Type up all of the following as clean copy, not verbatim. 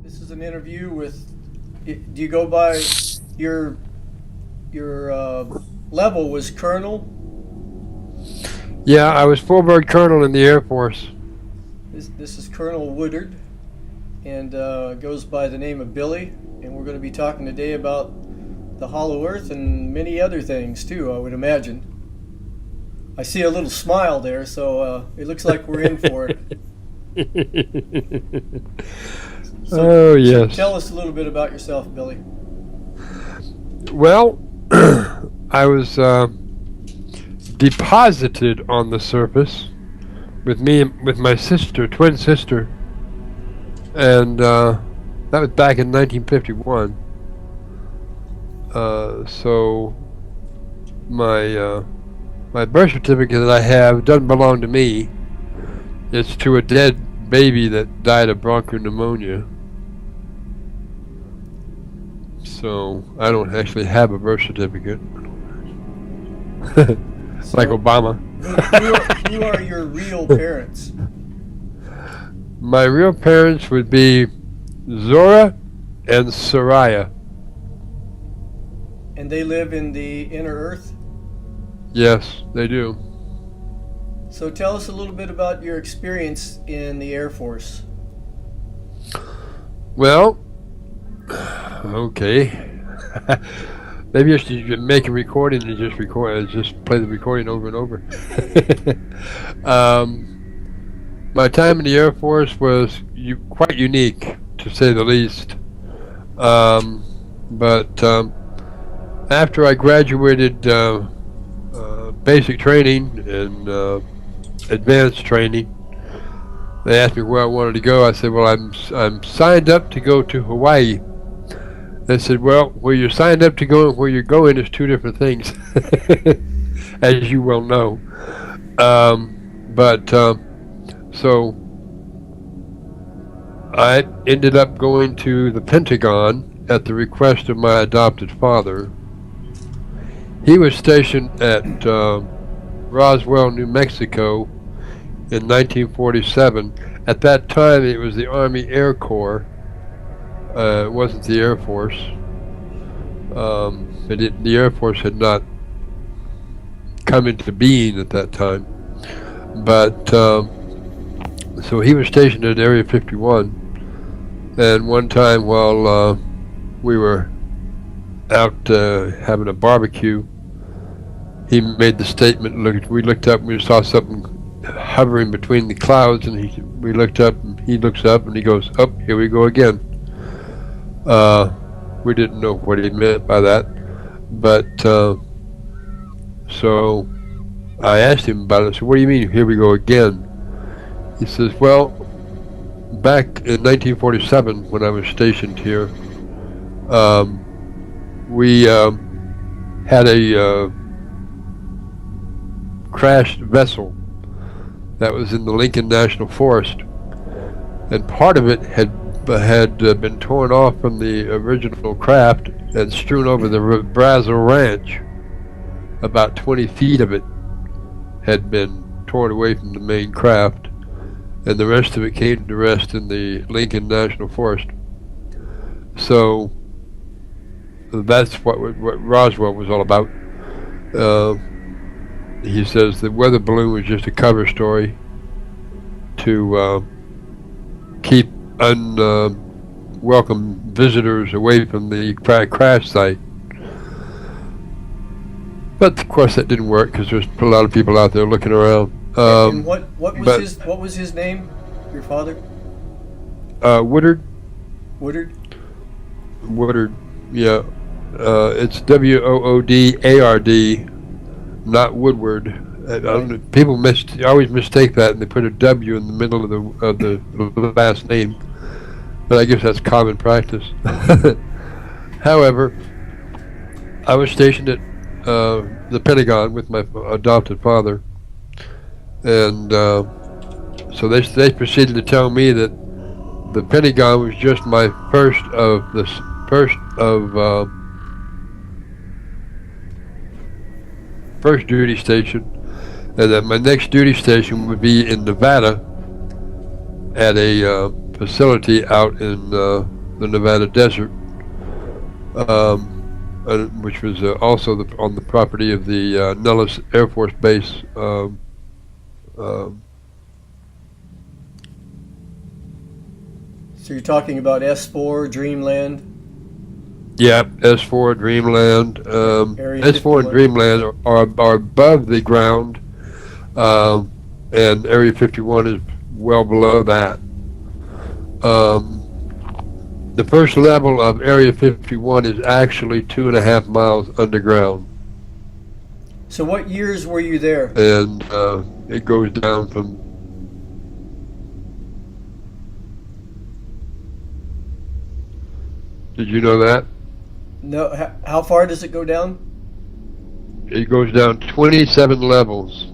This is an interview with. Do you go by your level was colonel? Yeah, I was full bird colonel in the Air Force. This is Colonel Woodard, and goes by the name of Billy. And we're going to be talking today about the Hollow Earth and many other things too, I would imagine. I see a little smile there, so it looks like we're in for it. Oh, yes. So tell us a little bit about yourself, Billy. Well, I was deposited on the surface with my sister, twin sister, and that was back in 1951. So my birth certificate that I have doesn't belong to me. It's to a dead baby that died of bronchopneumonia. So I don't actually have a birth certificate. Like Obama. Who are your real parents? My real parents would be Zora and Soraya. And they live in the inner earth? Yes, they do. So tell us a little bit about your experience in the Air Force. Well, okay. Maybe I should make a recording and just play the recording over and over. My time in the Air Force was quite unique, to say the least. But after I graduated basic training and advanced training, they asked me where I wanted to go. I said, well, I'm signed up to go to Hawaii. They said, well, where you're signed up to go and where you're going is two different things, as you well know. So I ended up going to the Pentagon at the request of my adopted father. He was stationed at Roswell, New Mexico in 1947. At that time, it was the Army Air Corps. It wasn't the Air Force. The Air Force had not come into being at that time. But so he was stationed at Area 51. And one time while we were out having a barbecue, he made the statement. We looked up and we saw something hovering between the clouds, and we looked up, and he looks up and he goes, "Oh, here we go again." We didn't know what he meant by that, but so I asked him about it. So what do you mean, here we go again? He says, well, back in 1947 when I was stationed here, we had a crashed vessel that was in the Lincoln National Forest, and part of it had been torn off from the original craft and strewn over the Brazil Ranch. About 20 feet of it had been torn away from the main craft, and the rest of it came to rest in the Lincoln National Forest. So that's what Roswell was all about. He says the weather balloon was just a cover story to keep unwelcome visitors away from the crash site. But of course that didn't work because there's a lot of people out there looking around. And what was his name? Your father? Woodard. Woodard. Woodard. Yeah. It's Woodard, not Woodward. People always mistake that, and they put a W in the middle of the last name. But I guess that's common practice. However, I was stationed at the Pentagon with my adopted father, and so they proceeded to tell me that the Pentagon was just my first duty station, and that my next duty station would be in Nevada at a facility out in the Nevada desert, which was also on the property of the Nellis Air Force Base. So you're talking about S4, Dreamland? Yeah, S4, Dreamland. S4 and Dreamland are above the ground, and Area 51 is well below that. The first level of Area 51 is actually 2.5 miles underground. So what years were you there? And it goes down from... Did you know that? No. How far does it go down? It goes down 27 levels.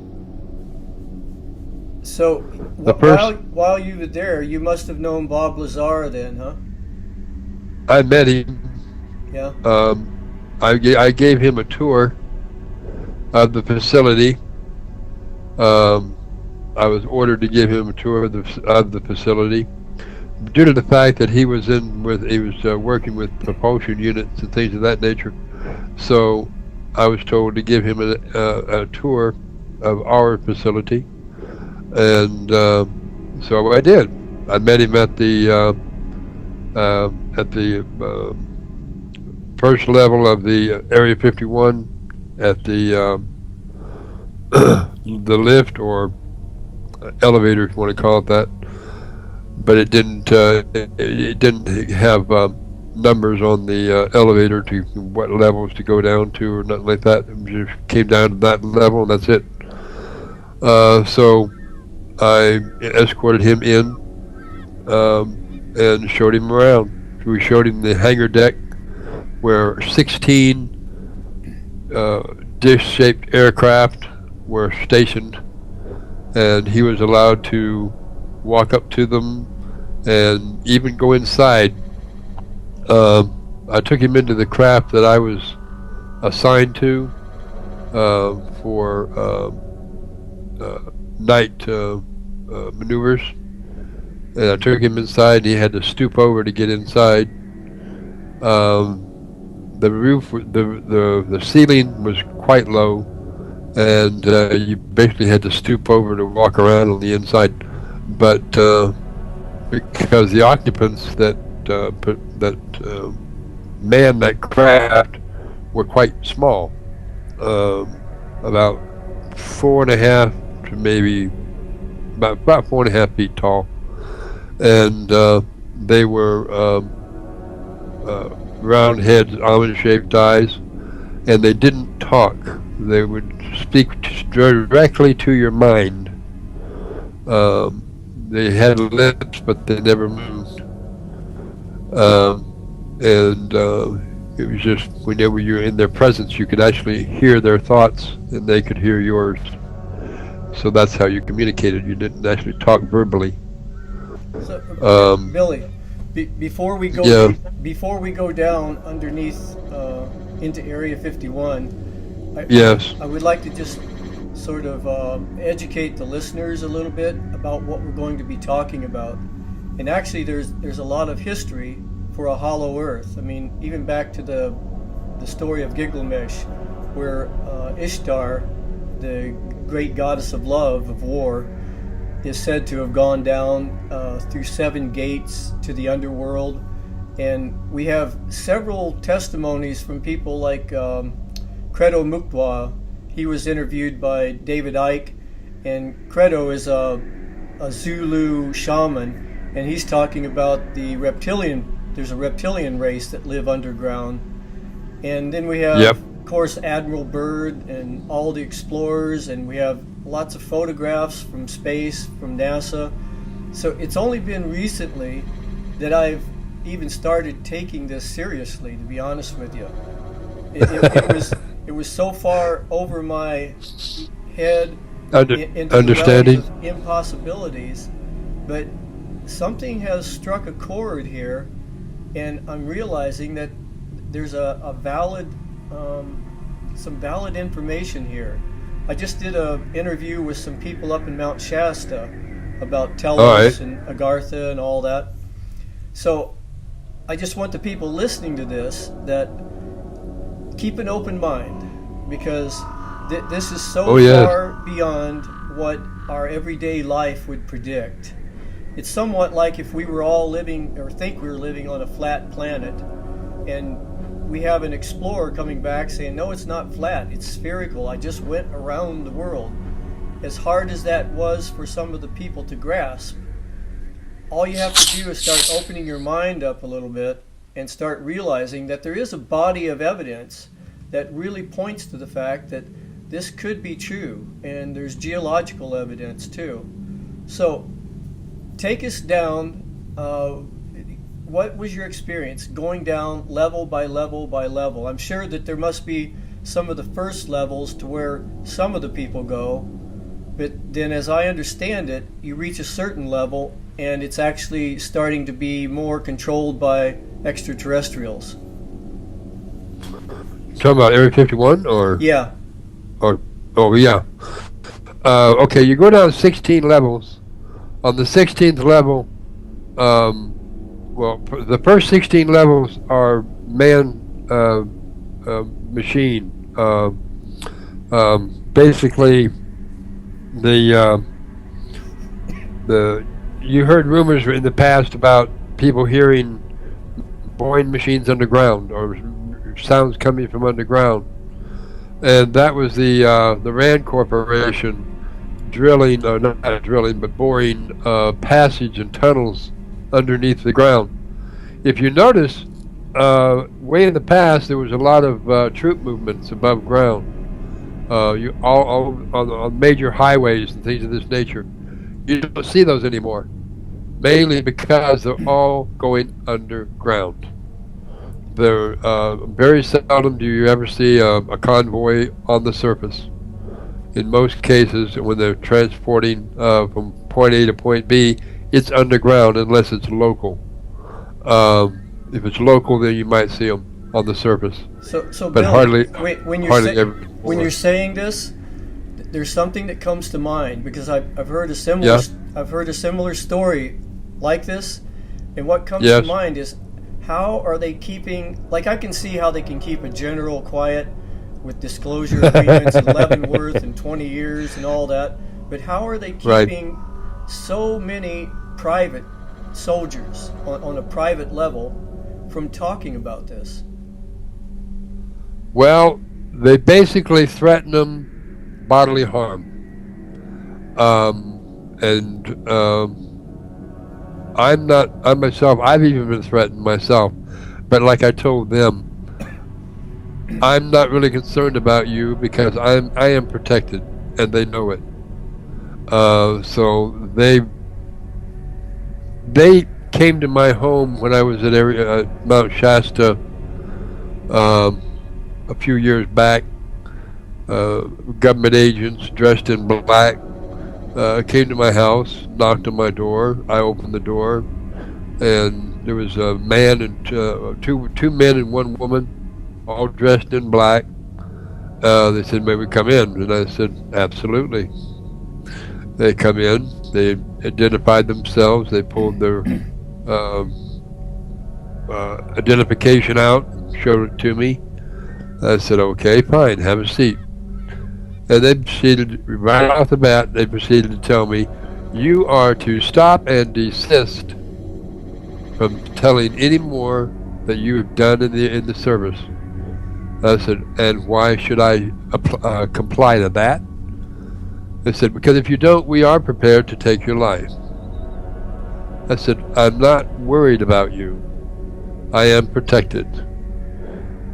So while you were there, you must have known Bob Lazar then, huh? I met him. Yeah. I gave him a tour of the facility. I was ordered to give him a tour of the facility due to the fact that he was working with propulsion units and things of that nature. So I was told to give him a tour of our facility, and so I did. I met him at the first level of the Area 51 at the the lift or elevator, if you want to call it that. But it didn't have numbers on the elevator to what levels to go down to or nothing like that. It just came down to that level and that's it. So I escorted him in and showed him around. We showed him the hangar deck where 16 dish-shaped aircraft were stationed, and he was allowed to walk up to them and even go inside. I took him into the craft that I was assigned to for night maneuvers, and I took him inside, and he had to stoop over to get inside. The roof, the ceiling was quite low, and you basically had to stoop over to walk around on the inside. But because the occupants that manned that craft were quite small, about 4.5 to maybe about 4.5 feet tall, and they were round heads, almond-shaped eyes, and they didn't talk. They would speak directly to your mind. They had lips, but they never moved. And it was just whenever you're in their presence, you could actually hear their thoughts, and they could hear yours. So that's how you communicated. You didn't actually talk verbally. So, Billy, before we go down underneath into Area 51, yes, I would like to just sort of educate the listeners a little bit about what we're going to be talking about. And actually, there's a lot of history for a hollow earth. I mean, even back to the story of Gilgamesh, where Ishtar, the great goddess of love, of war, is said to have gone down through 7 gates to the underworld. And we have several testimonies from people like Credo Mukwa. He was interviewed by David Icke, and Credo is a Zulu shaman, and he's talking about there's a reptilian race that live underground. And then we have, of course, Admiral Byrd and all the explorers, and we have lots of photographs from space, from NASA. So it's only been recently that I've even started taking this seriously, to be honest with you. It was so far over my head into understanding the realms of impossibilities, but something has struck a chord here, and I'm realizing that there's a valid, some valid information here. I just did an interview with some people up in Mount Shasta, about All Telos right. and Agartha and all that. So I just want the people listening to this that keep an open mind, because this is so Oh, yes. far beyond what our everyday life would predict. It's somewhat like if we were all living, or think we were living, on a flat planet, and we have an explorer coming back saying, no, it's not flat, it's spherical, I just went around the world. As hard as that was for some of the people to grasp, all you have to do is start opening your mind up a little bit and start realizing that there is a body of evidence that really points to the fact that this could be true, and there's geological evidence too. So take us down. What was your experience going down level by level by level? I'm sure that there must be some of the first levels to where some of the people go, but then, as I understand it, you reach a certain level and it's actually starting to be more controlled by extraterrestrials. Talking about Area 51 Yeah. or oh yeah. Okay, you go down 16 levels. On the 16th level, the first 16 levels are machine. Basically, the you heard rumors in the past about people hearing boring machines underground or sounds coming from underground, and that was the Rand Corporation drilling, or not drilling, but boring passage and tunnels underneath the ground. If you notice, way in the past there was a lot of troop movements above ground. All on major highways and things of this nature. You don't see those anymore, mainly because they're all going underground. They're very seldom do you ever see a convoy on the surface. In most cases, when they're transporting from point A to point B, it's underground unless it's local. If it's local, then you might see them on the surface. So but Billy, hardly when ever. when you're saying this, there's something that comes to mind, because I've heard a similar story like this, and what comes to mind is, how are they keeping? Like, I can see how they can keep a general quiet with disclosure agreements and Leavenworth and 20 years and all that, but how are they keeping so many private soldiers on a private level from talking about this? Well, they basically threaten them bodily harm, I myself, I've even been threatened myself, but like I told them, I'm not really concerned about you because I am protected, and they know it. So they came to my home when I was at Mount Shasta a few years back. Government agents dressed in black came to my house, knocked on my door. I opened the door, and there was a man and two men and one woman, all dressed in black. They said, "May we come in?" And I said, "Absolutely." They come in. They identified themselves. They pulled their identification out and showed it to me. I said, "Okay, fine, have a seat." And they proceeded, right off the bat, they proceeded to tell me, "You are to stop and desist from telling any more that you have done in the service." I said, "And why should I comply to that?" They said, "Because if you don't, we are prepared to take your life." I said, "I'm not worried about you. I am protected."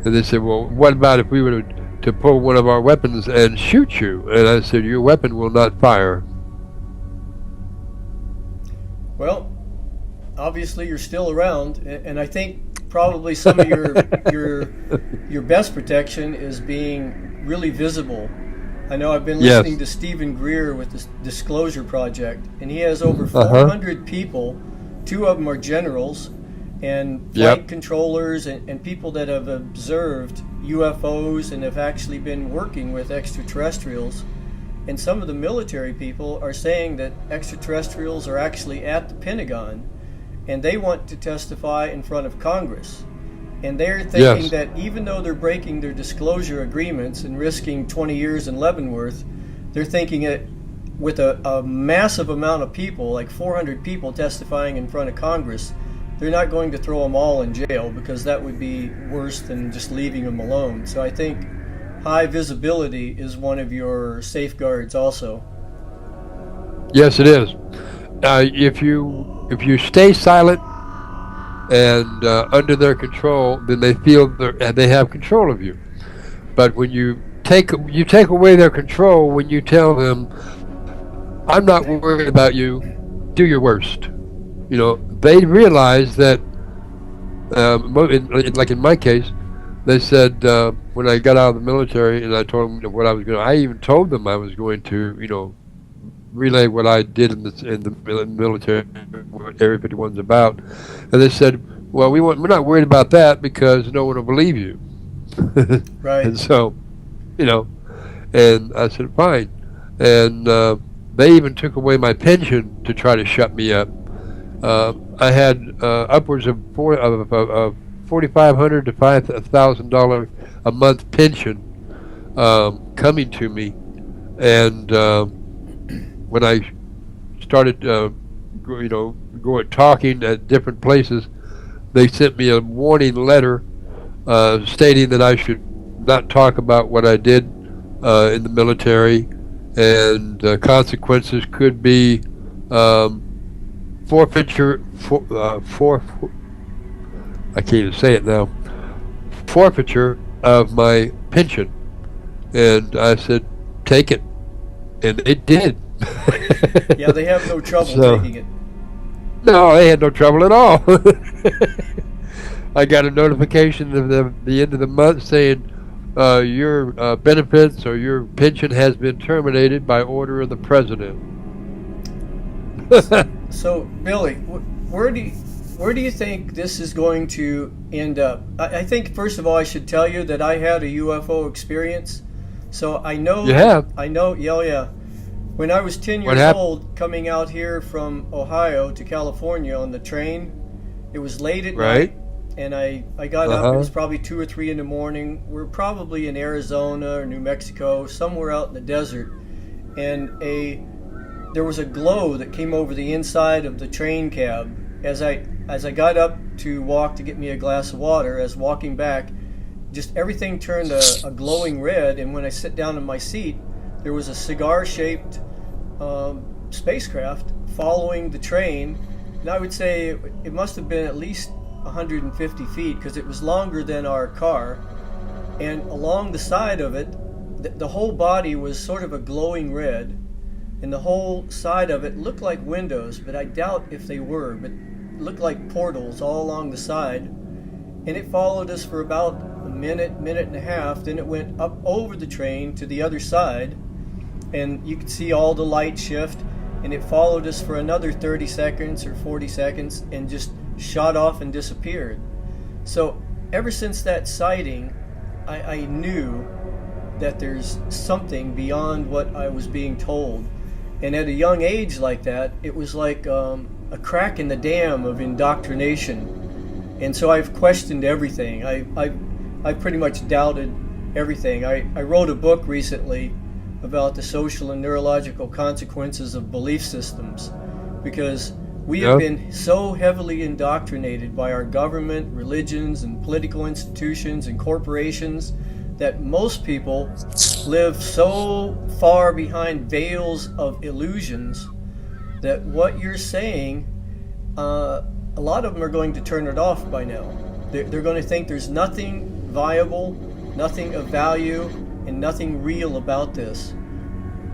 And they said, "Well, what about if we were to pull one of our weapons and shoot you?" And I said, "Your weapon will not fire." Well, obviously you're still around, and I think probably some of your best protection is being really visible. I know I've been listening to Stephen Greer with the Disclosure Project, and he has over 400 people. 2 of them are generals and flight controllers and people that have observed UFOs and have actually been working with extraterrestrials. And some of the military people are saying that extraterrestrials are actually at the Pentagon, and they want to testify in front of Congress. And they're thinking Yes. that even though they're breaking their disclosure agreements and risking 20 years in Leavenworth, they're thinking it with a massive amount of people, like 400 people testifying in front of Congress, they're not going to throw them all in jail, because that would be worse than just leaving them alone. So I think high visibility is one of your safeguards also. Yes, it is. If you stay silent and under their control, then they feel they have control of you. But when you take away their control, when you tell them, "I'm not worried about you. Do your worst," they realize that. Like in my case, they said when I got out of the military and I told them what I was going. I even told them I was going to, relay what I did in the military, what Area 51's about, and they said, "Well, we're not worried about that because no one will believe you." Right. And so, and I said, "Fine," and they even took away my pension to try to shut me up. I had upwards of $4,500 to $5,000 a month pension coming to me, and when I started, going talking at different places, they sent me a warning letter stating that I should not talk about what I did in the military, and consequences could be forfeiture. I can't even say it now. Forfeiture of my pension, and I said, "Take it," and it did. Yeah, they have no trouble taking it. No, they had no trouble at all. I got a notification at the end of the month saying your benefits or your pension has been terminated by order of the president. So, Billy, where do you think this is going to end up? I think, first of all, I should tell you that I had a UFO experience. So I know. You have? I know. Yeah. When I was 10 years old, coming out here from Ohio to California on the train, it was late at night, and I got up. It was probably 2 or 3 in the morning. We're probably in Arizona or New Mexico, somewhere out in the desert, and there was a glow that came over the inside of the train cab. As I got up to walk to get me a glass of water, as walking back, just everything turned a glowing red, and when I sit down in my seat, there was a cigar-shaped spacecraft following the train, and I would say it must have been at least 150 feet, because it was longer than our car, and along the side of it, the whole body was sort of a glowing red, and the whole side of it looked like windows, but I doubt if they were, but it looked like portals all along the side, and it followed us for about a minute and a half. Then it went up over the train to the other side, and you could see all the light shift, and it followed us for another 30 seconds or 40 seconds and just shot off and disappeared. So ever since that sighting, I knew that there's something beyond what I was being told. And at a young age like that, it was like a crack in the dam of indoctrination. And so I've questioned everything. I pretty much doubted everything. I wrote a book recently about the social and neurological consequences of belief systems, because we have been so heavily indoctrinated by our government, religions, and political institutions and corporations that most people live so far behind veils of illusions that what you're saying, a lot of them are going to turn it off by now. They're going to think there's nothing viable, nothing of value, and nothing real about this.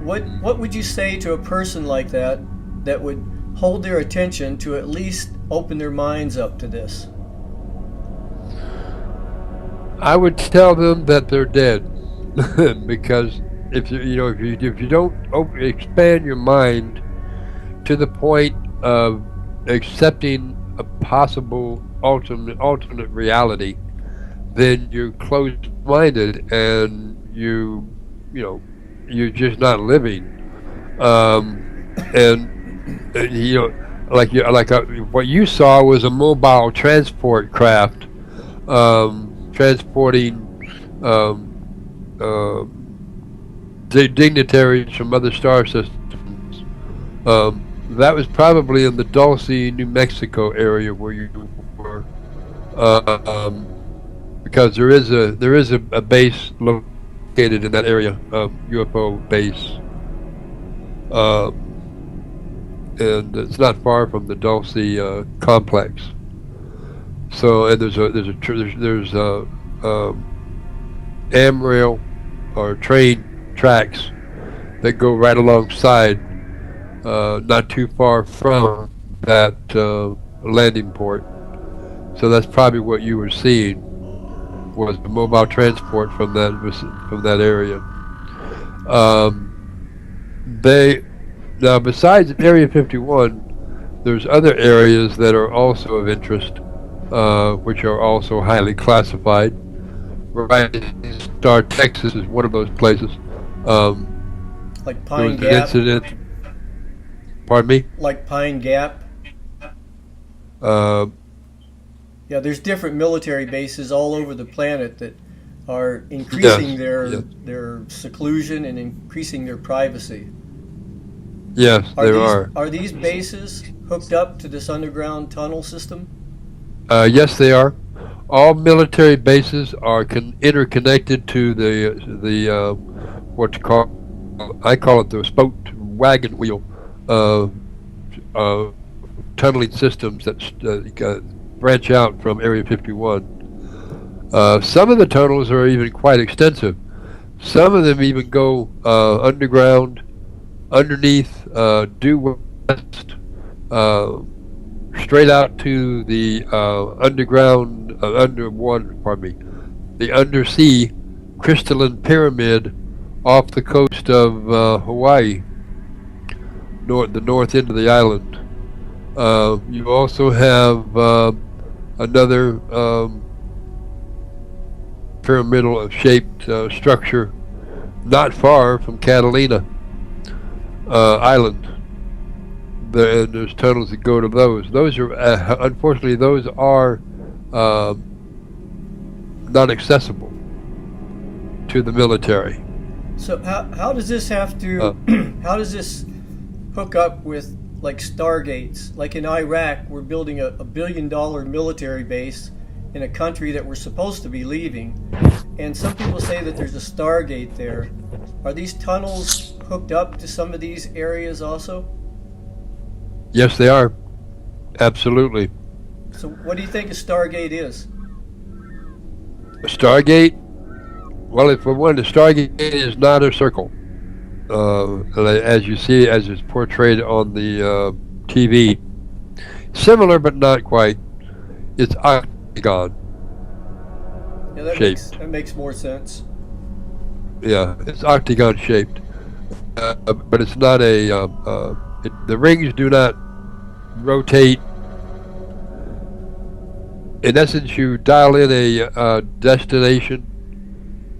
What would you say to a person like that would hold their attention to at least open their minds up to this? I would tell them that they're dead, because if you don't expand your mind to the point of accepting a possible alternate reality, then you're closed-minded, and you're just not living. And you know, what you saw was a mobile transport craft transporting dignitaries from other star systems. That was probably in the Dulce, New Mexico area where you were, because there is a base located in that area, UFO base, and it's not far from the Dulce complex. So, and there's AMRAIL or train tracks that go right alongside, not too far from that landing port. So that's probably what you were seeing, was the mobile transport from that area. Now, besides Area 51, there's other areas that are also of interest, which are also highly classified. Rising Star, Texas is one of those places. Like There was Pine an Gap. incident. Pardon me? Like Pine Gap. Uh, Yeah, there's different military bases all over the planet that are increasing yes. their seclusion and increasing their privacy. yes, there are. Are these bases hooked up to this underground tunnel system? Yes, they are. All military bases are interconnected to the what you call, I call it the spoked wagon wheel, tunneling systems that branch out from Area 51. Some of the tunnels are even quite extensive. Some of them even go underground, underneath due west, straight out to the the undersea crystalline pyramid off the coast of Hawaii, the north end of the island. You also have another pyramidal shaped structure not far from Catalina Island. And there's tunnels that go to those. Those are unfortunately not accessible to the military. So how does this have to how does this hook up with like Stargates? Like in Iraq, we're building a $1 billion military base in a country that we're supposed to be leaving, and some people say that there's a Stargate there. Are these tunnels hooked up to some of these areas also? Yes, they are. Absolutely. So what do you think a Stargate is? A Stargate? Well, for one, a Stargate is not a circle. As you see, as it's portrayed on the TV. Similar, but not quite. It's octagon Yeah, that makes more sense. Yeah, it's octagon shaped. But it's not the rings do not rotate. In essence, you dial in a destination,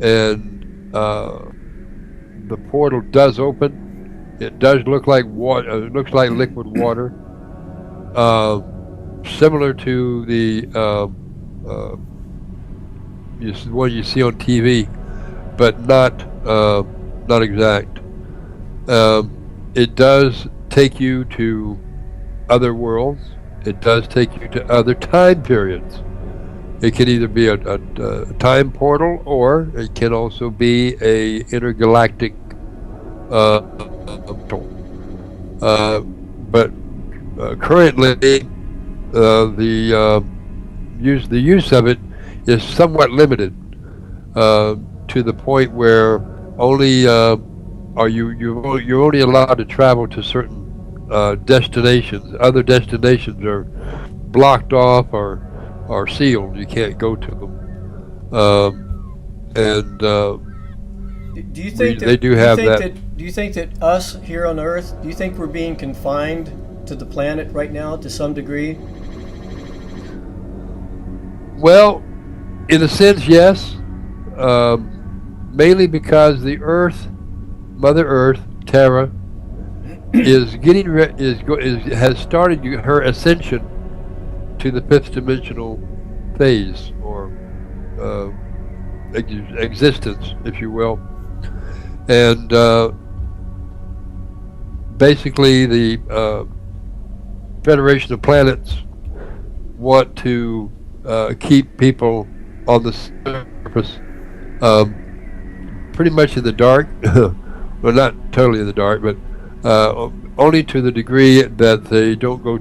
and the portal does open. It does look like water. It looks like liquid water, similar to the one you see on TV, but not exact. It does take you to other worlds. It does take you to other time periods. It can either be a time portal, or it can also be a intergalactic portal. But currently, the use of it is somewhat limited, to the point where only you're only allowed to travel to certain destinations. Other destinations are blocked off or sealed. You can't go to them. Do you think they do have that? Do you think that us here on Earth, do you think we're being confined to the planet right now to some degree? Well, in a sense, yes. Mainly because the Earth Mother Earth, Terra, is getting has started her ascension to the fifth dimensional phase, or existence, if you will, and basically the Federation of Planets want to keep people on the surface, pretty much in the dark. Well, not totally in the dark, but only to the degree that they don't go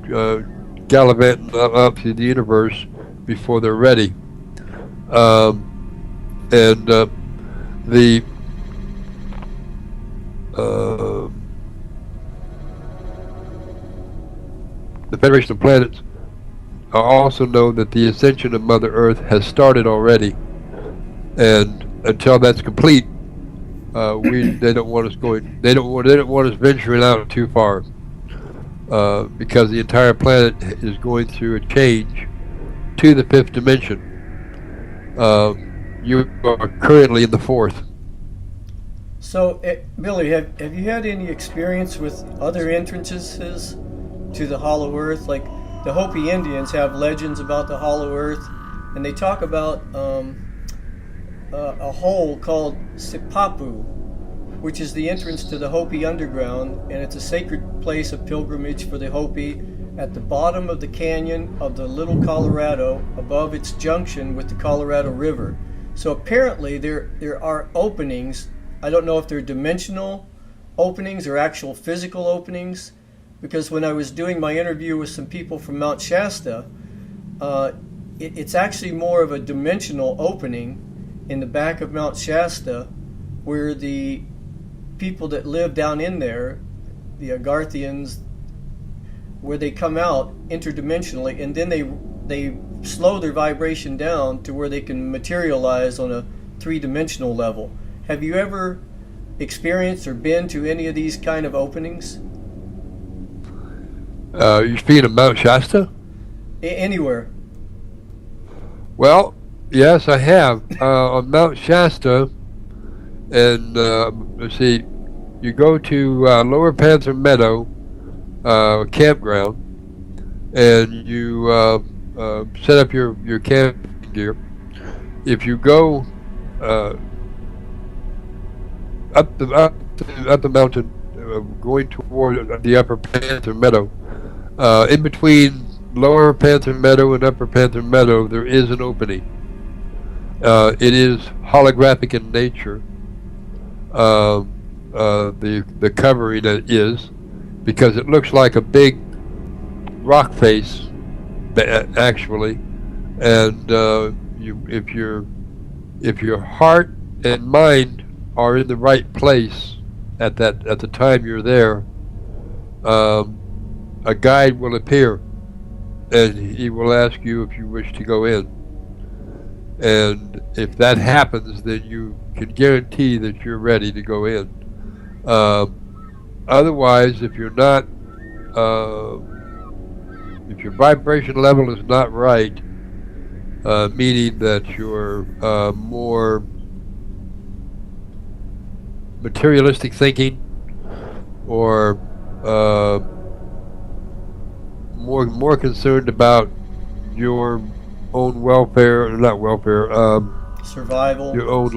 gallivanting up through the universe before they're ready. And the Federation of Planets also know that the ascension of Mother Earth has started already, and until that's complete, they don't want us going. They don't want us venturing out too far, because the entire planet is going through a change to the fifth dimension. You are currently in the fourth. So, Billy, have you had any experience with other entrances to the Hollow Earth? Like the Hopi Indians have legends about the Hollow Earth, and they talk about a hole called Sipapu, which is the entrance to the Hopi underground, and it's a sacred place of pilgrimage for the Hopi at the bottom of the canyon of the Little Colorado, above its junction with the Colorado River. So apparently there are openings. I don't know if they're dimensional openings or actual physical openings, because when I was doing my interview with some people from Mount Shasta, it's actually more of a dimensional opening in the back of Mount Shasta, where the people that live down in there, the Agarthians, where they come out interdimensionally, and then they slow their vibration down to where they can materialize on a three-dimensional level. Have you ever experienced or been to any of these kind of openings? You're speaking of Mount Shasta? Anywhere. Well, yes, I have. On Mount Shasta, and let's see, you go to Lower Panther Meadow campground, and you set up your camping gear. If you go up the mountain, going toward the Upper Panther Meadow, in between Lower Panther Meadow and Upper Panther Meadow, there is an opening. It is holographic in nature. The covering is, because it looks like a big rock face, actually, and if your heart and mind are in the right place at the time you're there, a guide will appear, and he will ask you if you wish to go in. And if that happens, then you can guarantee that you're ready to go in. Otherwise, if you're not, if your vibration level is not right, meaning that you're more materialistic thinking, or more concerned about your own welfare, or not welfare, survival, your own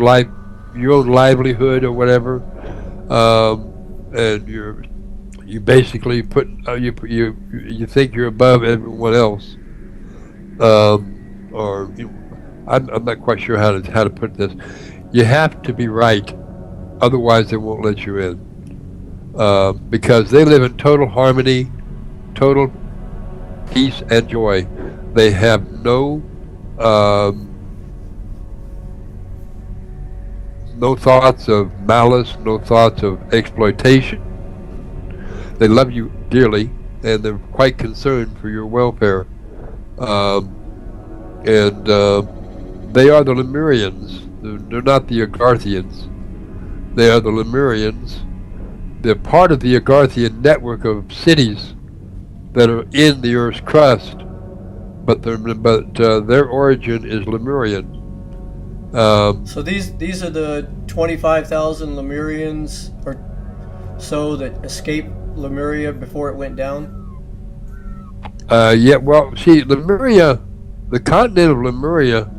livelihood or whatever, and you basically put you think you're above everyone else, or I'm not quite sure how to put this. You have to be right, otherwise they won't let you in, because they live in total harmony, total peace and joy. They have no thoughts of malice, no thoughts of exploitation. They love you dearly, and they're quite concerned for your welfare. And they are the Lemurians. They're not the Agarthians. They are the Lemurians. They're part of the Agarthian network of cities that are in the Earth's crust, but their origin is Lemurian. So these are the 25,000 Lemurians, or so that escaped Lemuria before it went down? Yeah, well, see, Lemuria, the continent of Lemuria,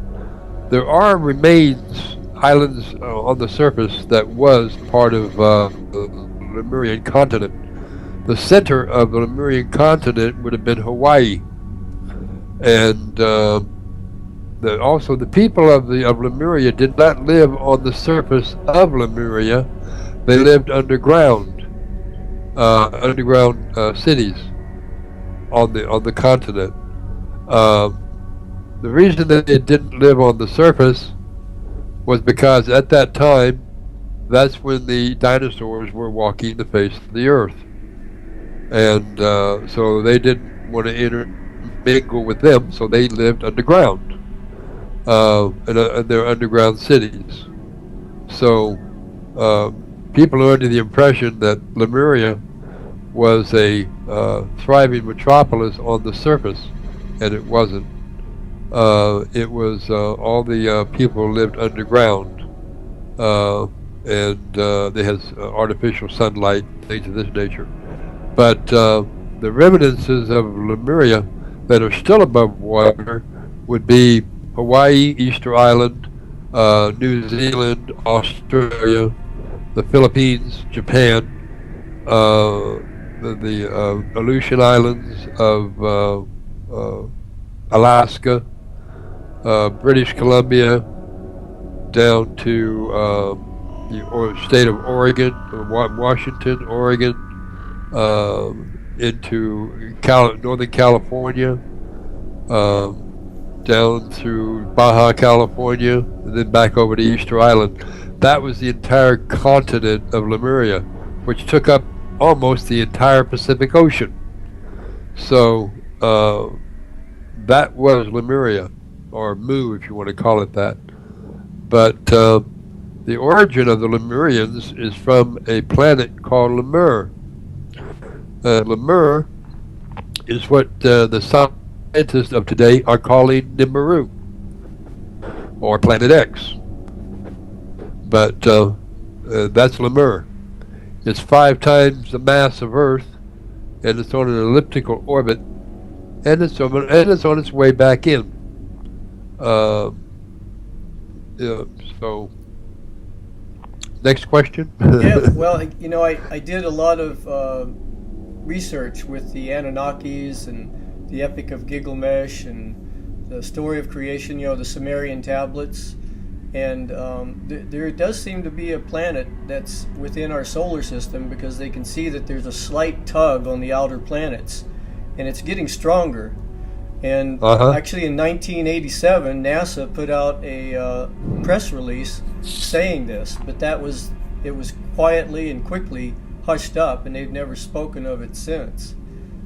there are remains, islands on the surface that was part of the Lemurian continent. The center of the Lemurian continent would have been Hawaii, and also the people of Lemuria did not live on the surface of Lemuria; they lived underground cities on the continent. The reason that it didn't live on the surface was because at that time, that's when the dinosaurs were walking the face of the earth. And so they didn't want to intermingle with them, so they lived underground in their underground cities. So people are under the impression that Lemuria was a thriving metropolis on the surface, and it wasn't. It was all the people lived underground, and they had artificial sunlight, things of this nature. But the reminiscences of Lemuria that are still above water would be Hawaii, Easter Island, New Zealand, Australia, the Philippines, Japan, the Aleutian Islands of Alaska, British Columbia, down to the state of Oregon, Washington, Oregon, into Northern California, down through Baja California, and then back over to Easter Island. That was the entire continent of Lemuria, which took up almost the entire Pacific Ocean. So that was Lemuria, or Mu if you want to call it that. But the origin of the Lemurians is from a planet called Lemur. Lemur is what the scientists of today are calling Nibiru, or Planet X. But that's Lemur. It's 5 times the mass of Earth, and it's on an elliptical orbit, and it's on its way back in. So, next question. Yeah, well, I did a lot of research with the Anunnakis and the Epic of Gilgamesh and the story of creation, the Sumerian tablets. And there does seem to be a planet that's within our solar system, because they can see that there's a slight tug on the outer planets, and it's getting stronger. And actually in 1987, NASA put out a press release saying this, but it was quietly and quickly hushed up, and they've never spoken of it since.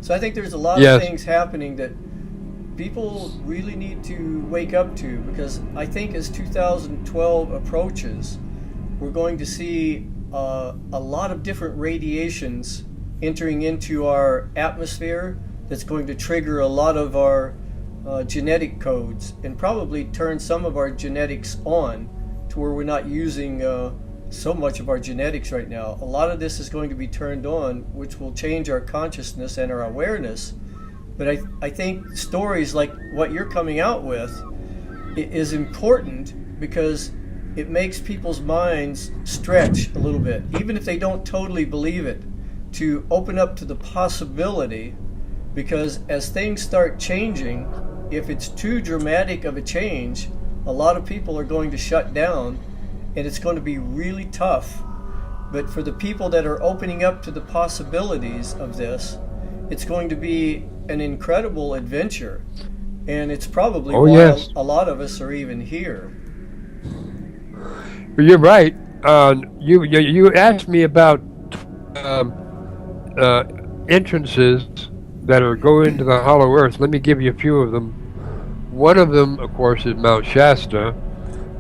So I think there's a lot of things happening that people really need to wake up to, because I think as 2012 approaches, we're going to see a lot of different radiations entering into our atmosphere that's going to trigger a lot of our genetic codes, and probably turn some of our genetics on to where we're not using so much of our genetics right now. A lot of this is going to be turned on, which will change our consciousness and our awareness. But I think stories like what you're coming out with is important, because it makes people's minds stretch a little bit, even if they don't totally believe it, to open up to the possibility. Because as things start changing, if it's too dramatic of a change, a lot of people are going to shut down, and it's going to be really tough. But for the people that are opening up to the possibilities of this, it's going to be an incredible adventure, and it's probably why a lot of us are even here. You're right. You asked me about entrances that are going to the Hollow Earth. Let me give you a few of them. One of them, of course, is Mount Shasta,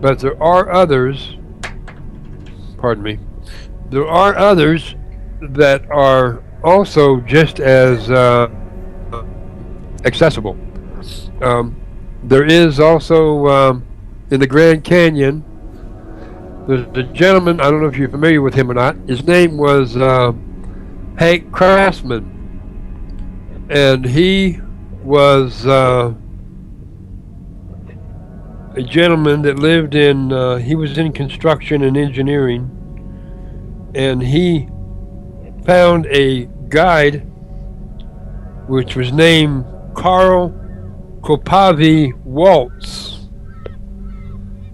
but there are others. Pardon me. There are others that are also just as accessible. There is also in the Grand Canyon, there's a gentleman, I don't know if you're familiar with him or not. His name was Hank Craftsman, and he was a gentleman that lived in, he was in construction and engineering, and he found a guide which was named Carl Waltz,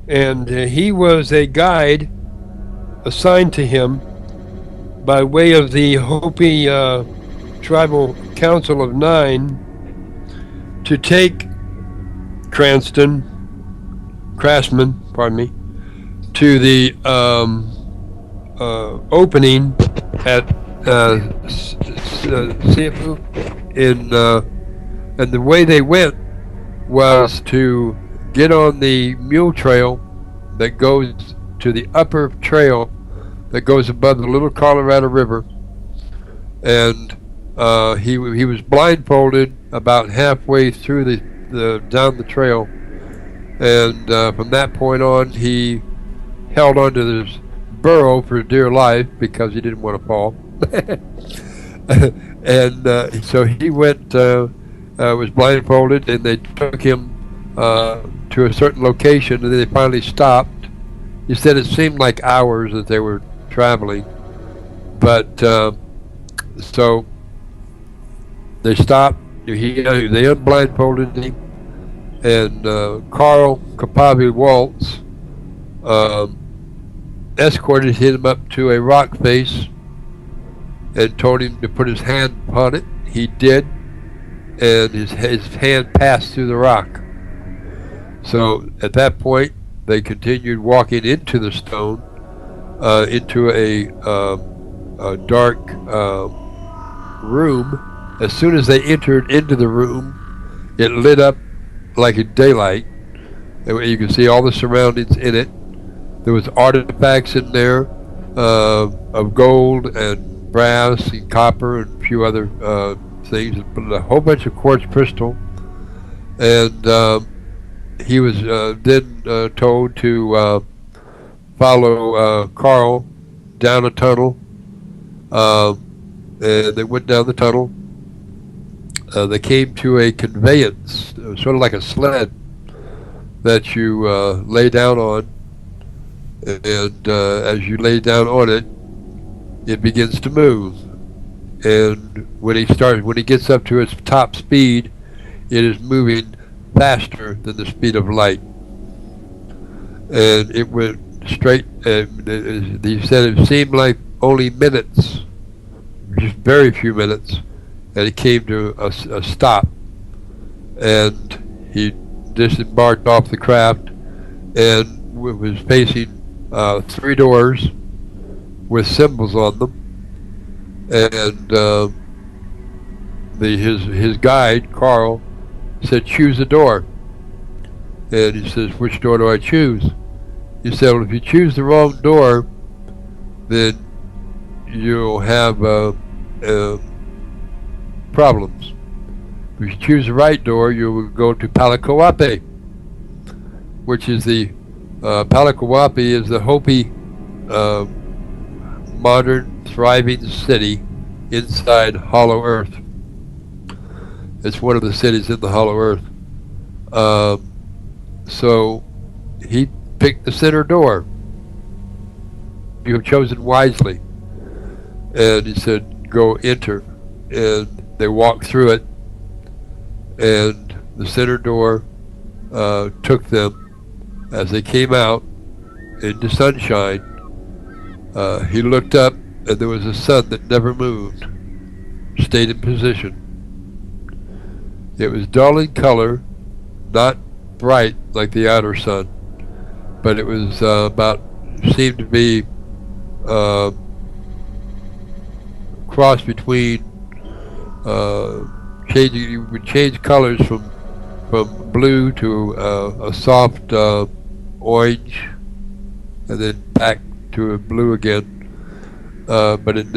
and he was a guide assigned to him by way of the Hopi Tribal Council of Nine to take Craftsman, pardon me, to the opening at Sifu and the way they went was to get on the mule trail that goes to the upper trail that goes above the Little Colorado River, and he was blindfolded about halfway through the down the trail, and from that point on he held onto this burro for dear life because he didn't want to fall. And so he went, was blindfolded, and they took him to a certain location, and then they finally stopped. He said it seemed like hours that they were traveling, but so they stopped. They unblindfolded him, and Carl Waltz escorted him up to a rock face and told him to put his hand upon it. He did, and his hand passed through the rock. So at that point, they continued walking into the stone, into a dark room. As soon as they entered into the room, it lit up like a daylight. And you can see all the surroundings in it. There was artifacts in there of gold and brass and copper and a few other things, but a whole bunch of quartz crystal. And he was then told to follow Carl down a tunnel, and they went down the tunnel. They came to a conveyance, sort of like a sled that you lay down on, and as you lay down on it, it begins to move. And when he gets up to its top speed, it is moving faster than the speed of light. And it went straight, he said it seemed like only minutes, just very few minutes, and it came to a stop. And he disembarked off the craft and was facing 3 doors with symbols on them. And his guide, Carl, said, "Choose a door." And he says, "Which door do I choose?" He said, "Well, if you choose the wrong door, then you'll have problems. If you choose the right door, you will go to Palakawape, which is the Palakawape is the Hopi modern thriving city inside Hollow Earth. It's one of the cities in the Hollow Earth. So he picked the center door. "You have chosen wisely." And he said, "Go enter." And they walked through it, and the center door took them. As they came out into sunshine, he looked up, and there was a sun that never moved, stayed in position. It was dull in color, not bright like the outer sun, but it was seemed to be cross between changing. You would change colors from blue to a soft orange, and then back to a blue again. But it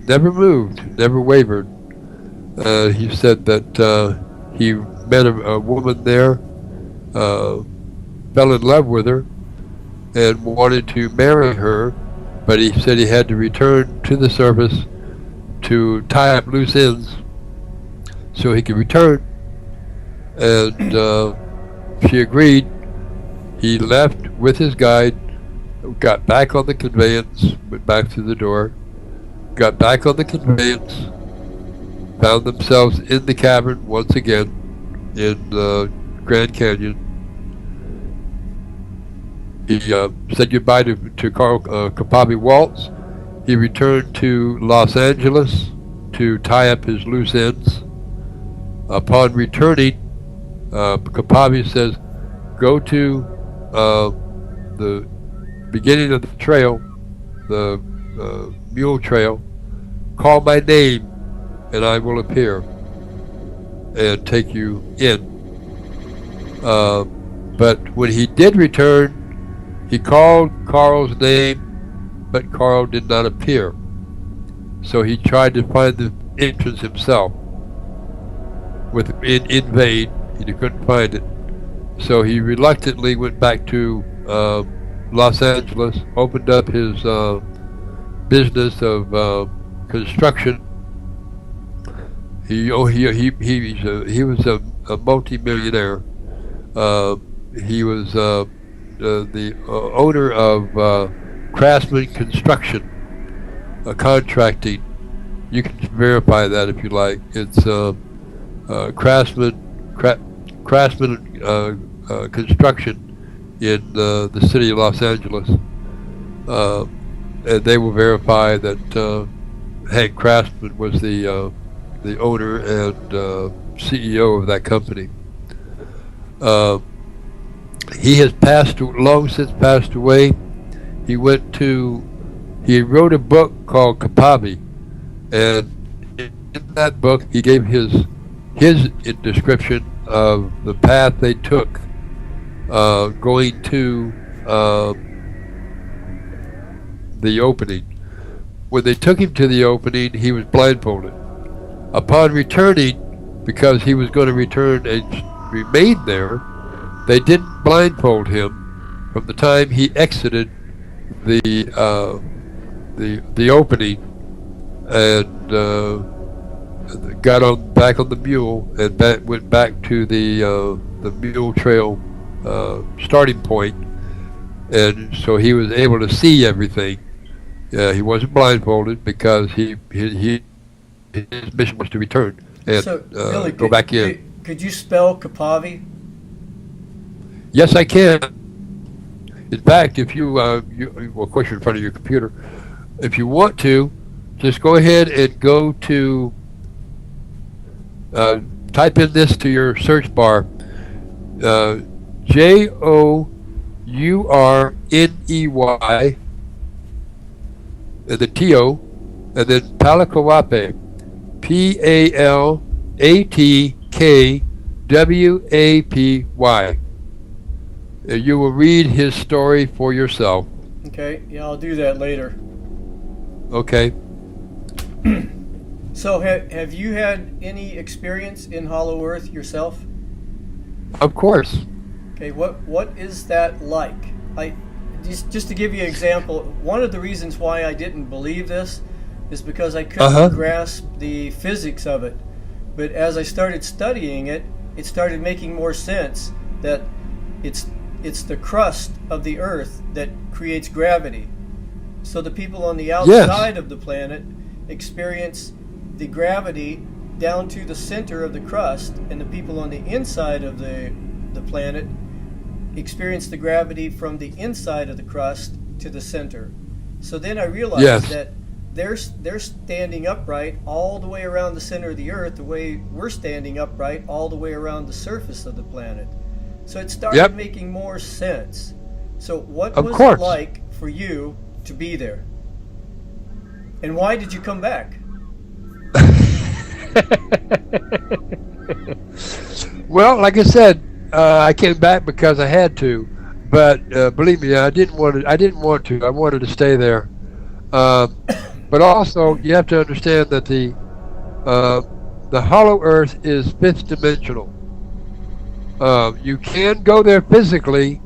never moved, never wavered. He said that he met a woman there, fell in love with her, and wanted to marry her, but he said he had to return to the surface to tie up loose ends so he could return. And she agreed. He left with his guide, got back on the conveyance, went back through the door, got back on the conveyance, found themselves in the cavern once again in the Grand Canyon. He said goodbye to Carl Kapabi Waltz. He returned to Los Angeles to tie up his loose ends. Upon returning, Kapabi says, go to the beginning of the trail, the mule trail, call my name and I will appear and take you in. But when he did return, he called Carl's name, but Carl did not appear. So he tried to find the entrance himself in vain. He couldn't find it. So he reluctantly went back to Los Angeles, opened up his business of construction. He was a multi-millionaire. He was the owner of Craftsman Construction, contracting. You can verify that if you like. It's Craftsman Construction in the city of Los Angeles, and they will verify that Hank Craftsman was the owner and CEO of that company. He has long since passed away. He wrote a book called Kapabi, and in that book he gave his description of the path they took going to the opening. When they took him to the opening, he was blindfolded. Upon returning, because he was going to return and remain there, they didn't blindfold him from the time he exited the opening and got back on the mule and went back to the mule trail starting point, and so he was able to see everything. He wasn't blindfolded because his mission was to return and Billy, go back in. Could you spell Kapavi? Yes, I can. In fact, if you well, of course you're in front of your computer. If you want to, just go ahead and go to type in this to your search bar. Journey and the T-O, and then Palakawapé, P-A-L-A-T-K-W-A-P-Y. You will read his story for yourself. Okay, yeah, I'll do that later. Okay. So have you had any experience in Hollow Earth yourself? Of course. Okay, what is that like? Just to give you an example, one of the reasons why I didn't believe this is because I couldn't grasp the physics of it. But as I started studying it, it started making more sense that it's the crust of the Earth that creates gravity. So the people on the outside of the planet experience the gravity down to the center of the crust, and the people on the inside of the planet experience the gravity from the inside of the crust to the center. So then I realized that they're standing upright all the way around the center of the Earth, the way we're standing upright all the way around the surface of the planet. So it started making more sense. So what was it like for you to be there? And why did you come back? Well, like I said, I came back because I had to, but believe me, I didn't want to. I wanted to stay there. But also, you have to understand that the Hollow Earth is fifth dimensional. You can go there physically,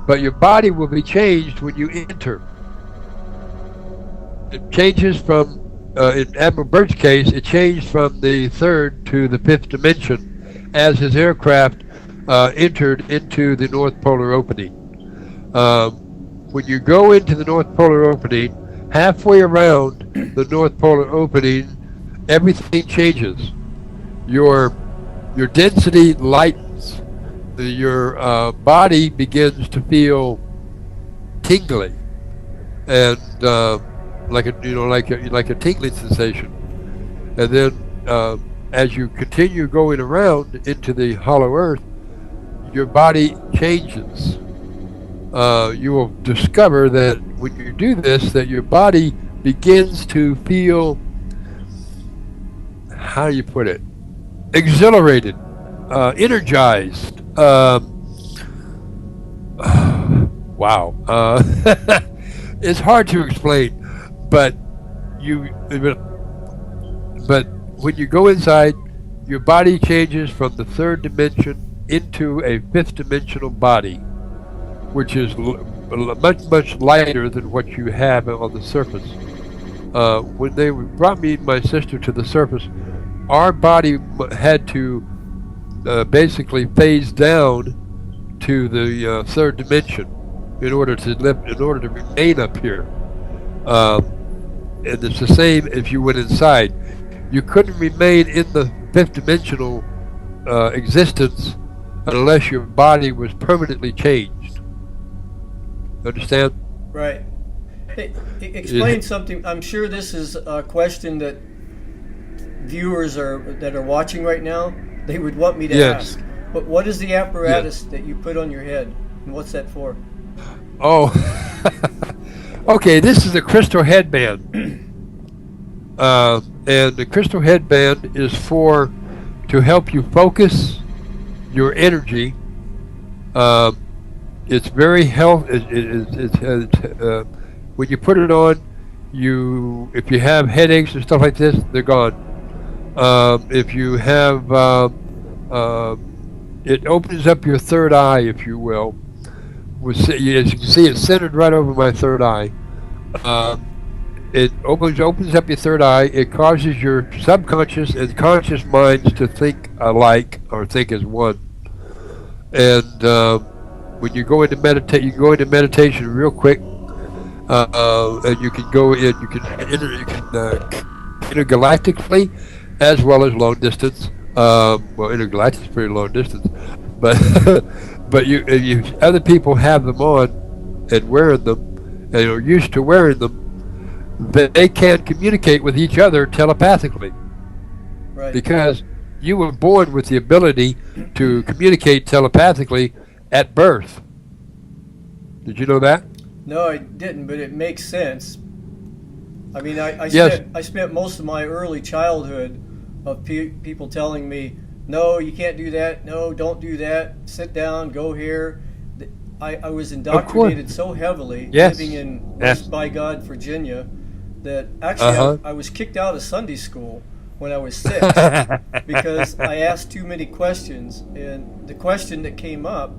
but your body will be changed when you enter. It changes from in Admiral Byrd's case, it changed from the third to the fifth dimension as his aircraft entered into the North Polar opening. When you go into the North Polar opening, halfway around the North Polar opening, everything changes. Your density lightens. Your body begins to feel tingly, and like a tingling sensation. And then as you continue going around into the hollow earth, your body changes. You will discover that when you do this, that your body begins to feel, how do you put it, exhilarated, energized. Wow. It's hard to explain, but when you go inside, your body changes from the third dimension into a fifth dimensional body, which is much lighter than what you have on the surface. When they brought me and my sister to the surface, our body had to basically phase down to the third dimension in order to remain up here. And it's the same if you went inside. You couldn't remain in the fifth dimensional existence unless your body was permanently changed. Understand? Right. Hey, explain something. I'm sure this is a question that viewers that are watching right now, they would want me to ask. But what is the apparatus that you put on your head, and what's that for? Oh, okay. This is a crystal headband, and the crystal headband is to help you focus your energy. It's very when you put it on, if you have headaches and stuff like this, they're gone. If you have, it opens up your third eye, if you will. As you can see, it's centered right over my third eye. It opens up your third eye. It causes your subconscious and conscious minds to think alike or think as one. And when you go into meditation real quick, and you can go in. You can intergalactically, as well as long distance. Intergalactic is pretty long distance, but if other people have them on and wearing them, and are used to wearing them, they can't communicate with each other telepathically. Right. Because you were born with the ability to communicate telepathically at birth. Did you know that? No, I didn't, but it makes sense. I mean, I spent most of my early childhood of people telling me, no, you can't do that, no, don't do that, sit down, go here. I was indoctrinated so heavily living in West by God, Virginia, that actually I was kicked out of Sunday school when I was 6 because I asked too many questions. And the question that came up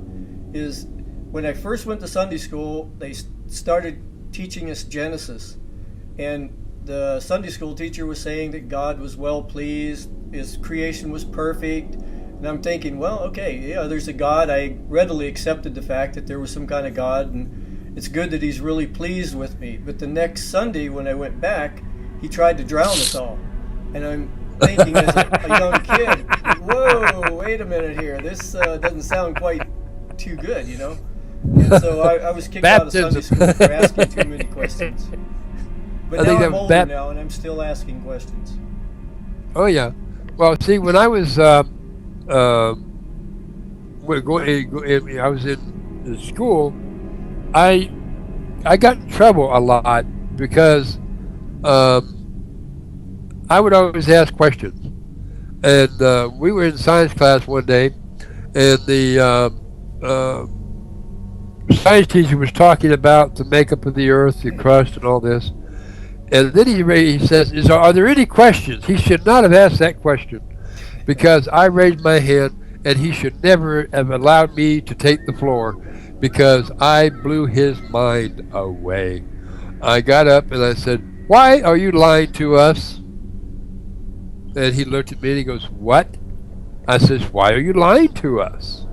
is, when I first went to Sunday school, they started teaching us Genesis. And the Sunday school teacher was saying that God was well pleased, his creation was perfect. And I'm thinking, well, okay, yeah, there's a God. I readily accepted the fact that there was some kind of God, and it's good that he's really pleased with me. But the next Sunday when I went back, he tried to drown us all. And I'm thinking as a young kid, whoa, wait a minute here. This doesn't sound quite too good, you know? And so I was kicked out of Sunday school for asking too many questions. But now I'm older now, and I'm still asking questions. Oh, yeah. Well, see, when I was I was in school, I got in trouble a lot because I would always ask questions. And we were in science class one day, and the science teacher was talking about the makeup of the Earth, the crust, and all this. And then he says, are there any questions? He should not have asked that question, because I raised my hand, and he should never have allowed me to take the floor, because I blew his mind away. I got up and I said, "Why are you lying to us?" And he looked at me and he goes, "What?" I says, "Why are you lying to us?"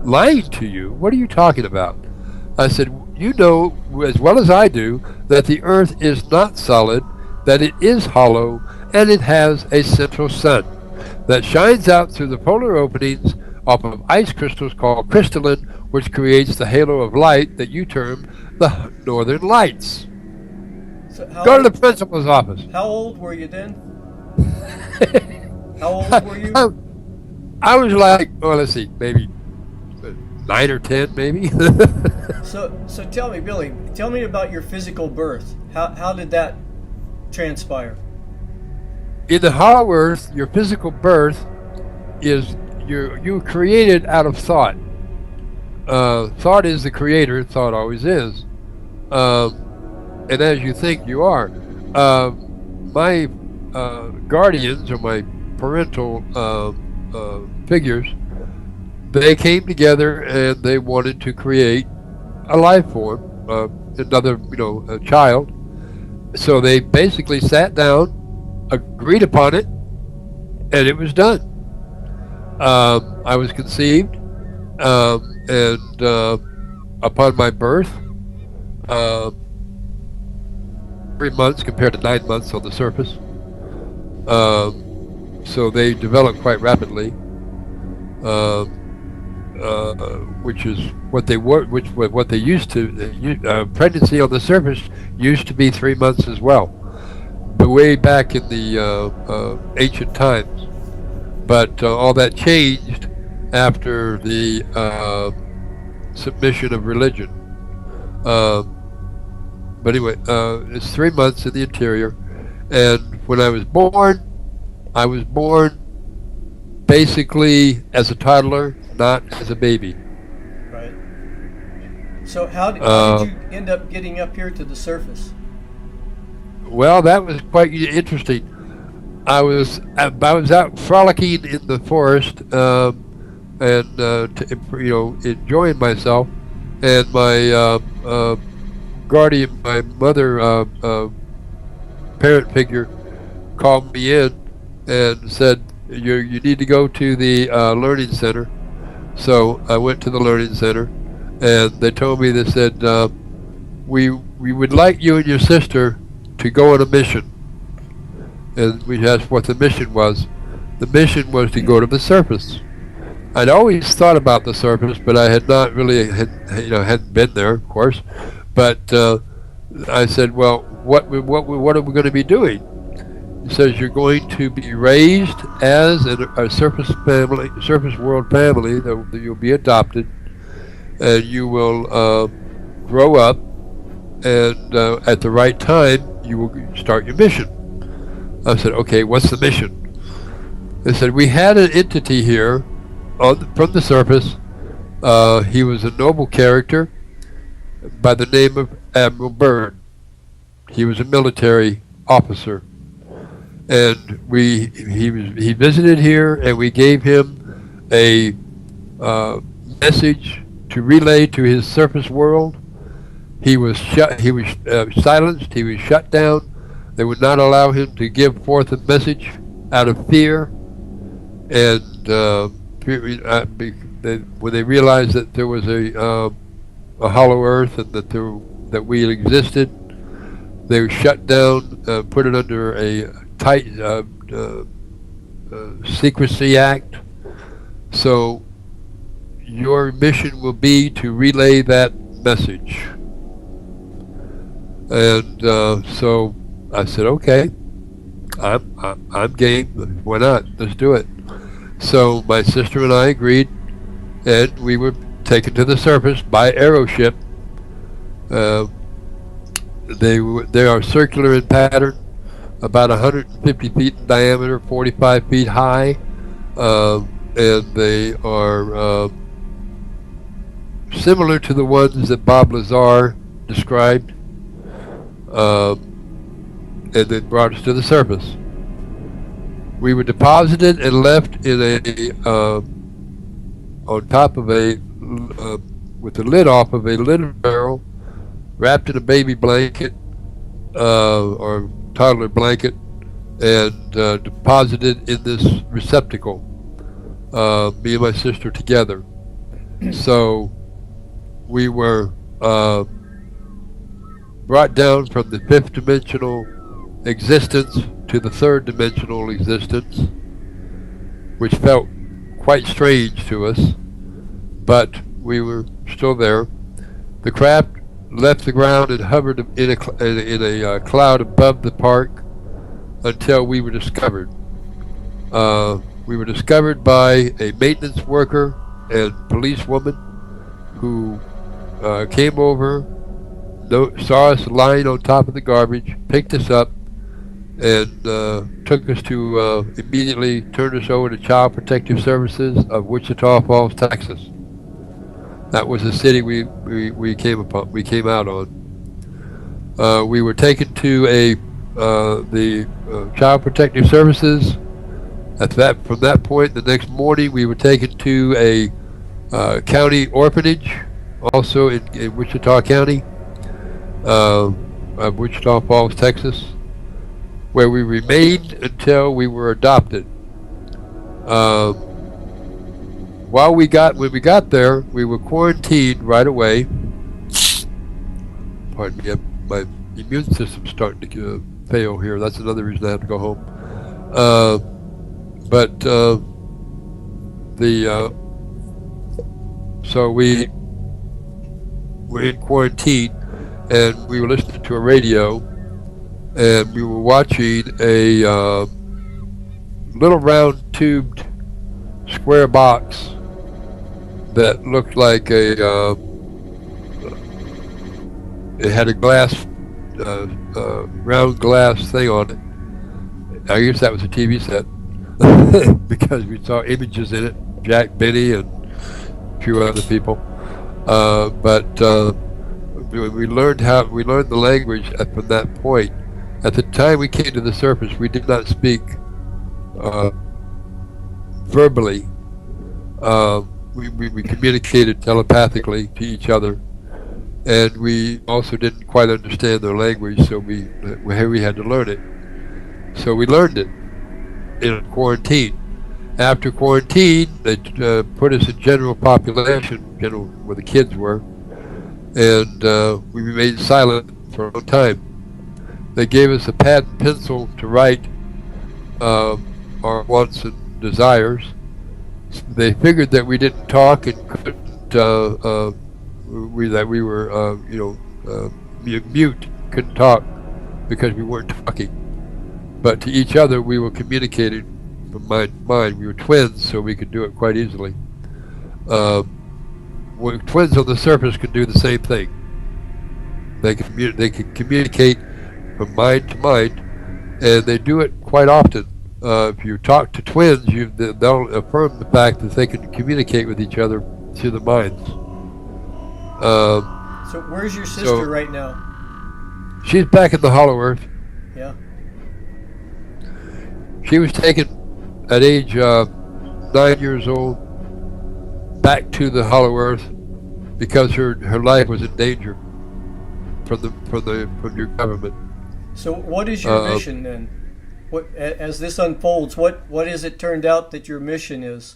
"Lying to you? What are you talking about?" I said, "You know as well as I do that the earth is not solid, that it is hollow, and it has a central sun that shines out through the polar openings off of ice crystals called crystalline, which creates the halo of light that you term the northern lights. So Go to the principal's office." how old were you then? How old were you? I was like, well, let's see, maybe 9 or 10, maybe. So tell me, Billy, tell me about your physical birth. How did that transpire? In the hollow earth, your physical birth is you're created out of thought. Thought is the creator. Thought always is, and as you think, you are. My guardians or my parental figures, they came together and they wanted to create a life form, another, a child. So they basically sat down, agreed upon it, and it was done. I was conceived, and upon my birth, 3 months compared to 9 months on the surface. So they develop quite rapidly, which is what they were, what they used to. Pregnancy on the surface used to be 3 months as well, but way back in the ancient times. But all that changed after the submission of religion. But anyway, it's 3 months in the interior, and when I was born basically as a toddler, not as a baby. Right. So how did you end up getting up here to the surface? Well, that was quite interesting. I was out frolicking in the forest, and enjoying myself, and my guardian, my mother, parent figure, called me in and said, "You need to go to the learning center." So I went to the learning center, and they told me, they said, we would like you and your sister to go on a mission. And we asked what the mission was. The mission was to go to the surface. I'd always thought about the surface, but I had not really hadn't been there, of course. But I said, "Well, what are we going to be doing?" He says, "You're going to be raised as a surface family, surface world family. That you'll be adopted, and you will grow up, and at the right time, you will start your mission." I said, "Okay, what's the mission?" They said, "We had an entity here from the surface. He was a noble character by the name of Admiral Byrd. He was a military officer, and he visited here, and we gave him a message to relay to his surface world. He was silenced. He was shut down. They would not allow him to give forth a message out of fear, and when they realized that there was a hollow earth and that we existed, they were shut down, put it under a tight secrecy act. So your mission will be to relay that message." And so I said, "Okay, I'm game. Why not? Let's do it." So my sister and I agreed, and we were taken to the surface by aeroship. They are circular in pattern, about 150 feet in diameter, 45 feet high, and they are similar to the ones that Bob Lazar described. And they brought us to the surface. We were deposited and left in on top of with the lid off of a litter barrel, wrapped in a baby blanket, or toddler blanket and deposited in this receptacle, me and my sister together. So we were brought down from the fifth dimensional existence to the third dimensional existence, which felt quite strange to us, but we were still there. The craft left the ground and hovered in a cloud above the park until we were discovered. We were discovered by a maintenance worker and policewoman who came over, saw us lying on top of the garbage, picked us up, and took us to immediately turned us over to Child Protective Services of Wichita Falls, Texas. That was the city we came out on. We were taken to the Child Protective Services. From that point, the next morning, we were taken to a county orphanage, also in Wichita County, of Wichita Falls, Texas, where we remained until we were adopted. When we got there, we were quarantined right away. Pardon me, my immune system's starting to fail here. That's another reason I have to go home. So we were in quarantine, and we were listening to a radio, and we were watching a little round tubed square box that looked like it had a glass, round glass thing on it. I guess that was a TV set because we saw images in it, Jack Benny and a few other people. We learned the language from that point. At the time we came to the surface, we did not speak verbally. We communicated telepathically to each other, and we also didn't quite understand their language, so we had to learn it. So we learned it in quarantine. After quarantine, they put us in general population, where the kids were, and we remained silent for a long time. They gave us a pad and pencil to write our wants and desires. They figured that we didn't talk and couldn't, that we were, mute, couldn't talk because we weren't talking. But to each other, we were communicating from mind to mind. We were twins, so we could do it quite easily. Twins on the surface could do the same thing. They can communicate from mind to mind, and they do it quite often. If you talk to twins, they'll affirm the fact that they can communicate with each other through the minds. So where's your sister right now? She's back in the Hollow Earth. Yeah. She was taken at age 9 years old back to the Hollow Earth because her life was in danger from your government. So what is your mission then? As this unfolds, what is it turned out that your mission is?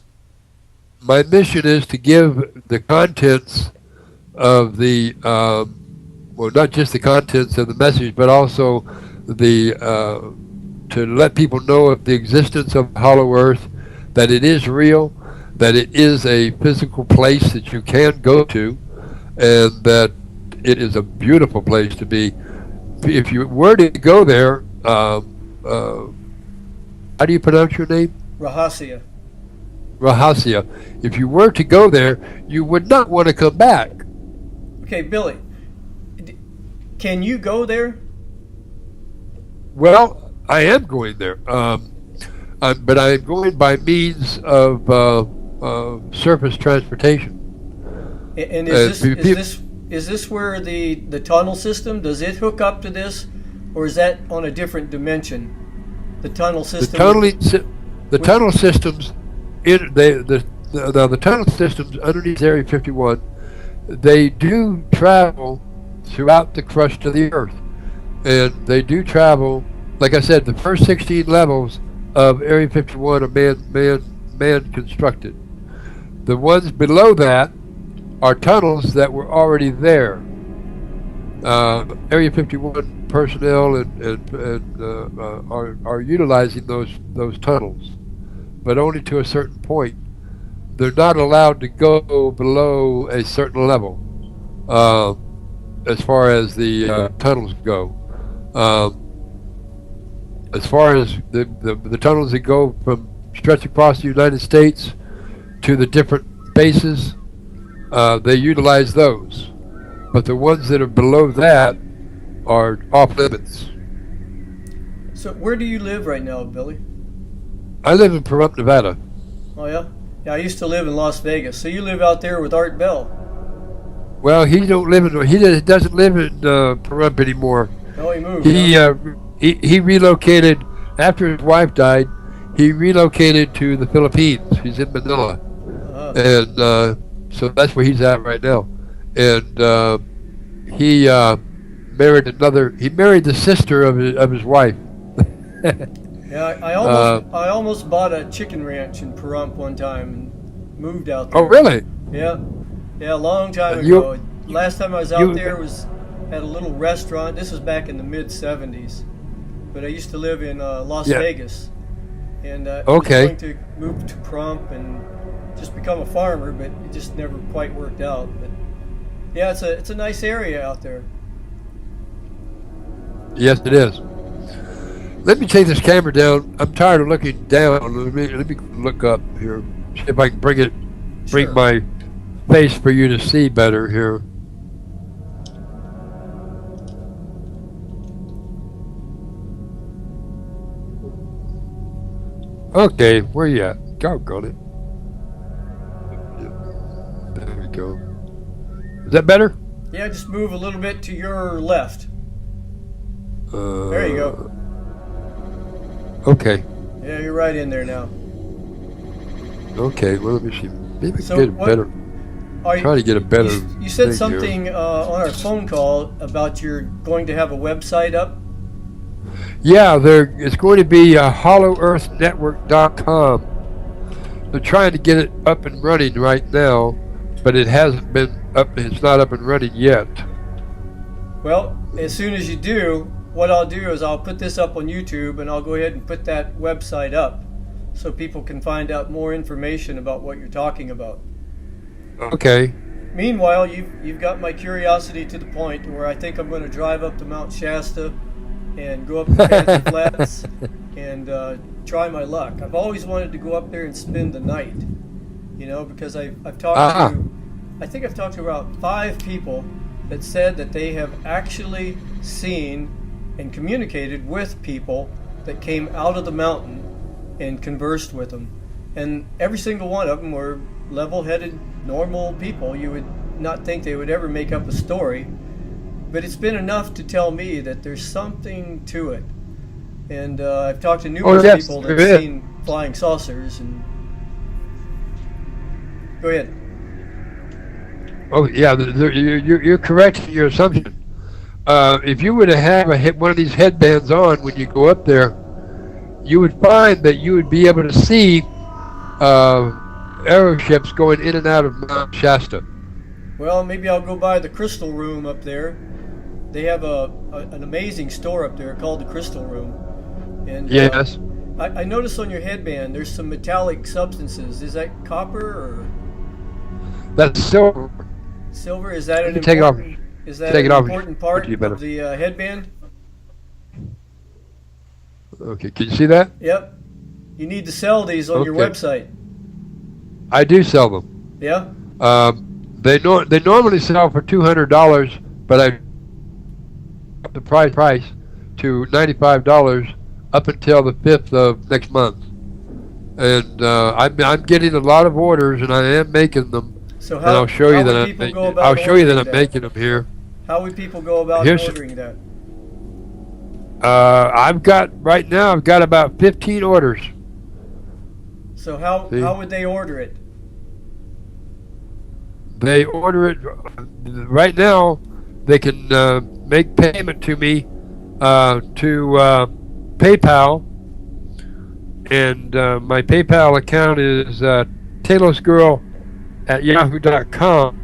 My mission is to give the contents of the, not just the contents of the message, but also to let people know of the existence of Hollow Earth, that it is real, that it is a physical place that you can go to, and that it is a beautiful place to be. If you were to go there, how do you pronounce your name? Rahasya. Rahasya. If you were to go there, you would not want to come back. Okay, Billy, can you go there? Well, I am going there, but I am going by means of surface transportation. And is this where the tunnel system, does it hook up to this, or is that on a different dimension? The tunnel system. The tunnel systems, the tunnel systems underneath Area 51, they do travel throughout the crust of the Earth, and they do travel. Like I said, the first 16 levels of Area 51 are man constructed. The ones below that are tunnels that were already there. Area 51 personnel are utilizing those tunnels, but only to a certain point. They're not allowed to go below a certain level as far as the tunnels go. As far as the tunnels that go from stretch across the United States to the different bases, they utilize those. But the ones that are below that are off limits. So where do you live right now, Billy? I live in Pahrump, Nevada. Oh yeah? Yeah, I used to live in Las Vegas. So you live out there with Art Bell. Well, he doesn't live in Pahrump anymore. Oh, he moved. He relocated after his wife died. He relocated to the Philippines. He's in Manila, and so that's where he's at right now. And he married another. He married the sister of his wife. Yeah, I almost bought a chicken ranch in Pahrump one time and moved out there. Oh, really? Yeah, a long time ago. Last time I was out there was at a little restaurant. This was back in the mid '70s, but I used to live in Las Vegas, and I was going to move to Pahrump and just become a farmer, but it just never quite worked out. But yeah, it's a nice area out there. Yes, it is. Let me take this camera down. I'm tired of looking down. Let me look up here. See if I can bring my face for you to see better here. Okay, where you at? Got it. There we go. Is that better? Yeah, just move a little bit to your left. There you go. Okay. Yeah, you're right in there now. Okay, well, let me see. Maybe I can get a better. Trying to get a better. You said something on our phone call about you're going to have a website up. Yeah, it's going to be hollowearthnetwork.com. They're trying to get it up and running right now, but it hasn't been up. It's not up and running yet. Well, as soon as you do, what I'll do is I'll put this up on YouTube, and I'll go ahead and put that website up so people can find out more information about what you're talking about. Okay. Meanwhile, you've got my curiosity to the point where I think I'm going to drive up to Mount Shasta and go up to Fancy Flats and try my luck. I've always wanted to go up there and spend the night, because I've talked to, I think I've talked to about 5 people that said that they have actually seen and communicated with people that came out of the mountain and conversed with them. And every single one of them were level-headed, normal people. You would not think they would ever make up a story. But it's been enough to tell me that there's something to it. And I've talked to numerous people that have seen flying saucers. And go ahead. Oh, yeah, you're correct in your assumption. If you were to have one of these headbands on when you go up there, you would find that you would be able to see aeroships going in and out of Mount Shasta. Well, maybe I'll go by the Crystal Room up there. They have an amazing store up there called the Crystal Room. And yes. I noticed on your headband there's some metallic substances. Is that copper or? That's silver. Silver? Is that an important? Is that an important part of the headband? Okay, can you see that? Yep. You need to sell these on your website. I do sell them. Yeah. They normally sell for $200, but I upped the price to $95 up until the 5th of next month. And I'm getting a lot of orders, and I am making them. So and I'll show you that I'm making them here. How would people go about ordering that? I've got about 15 orders. So how would they order it? They order it right now. They can make payment to me to PayPal, and my PayPal account is telosgirl@yahoo.com.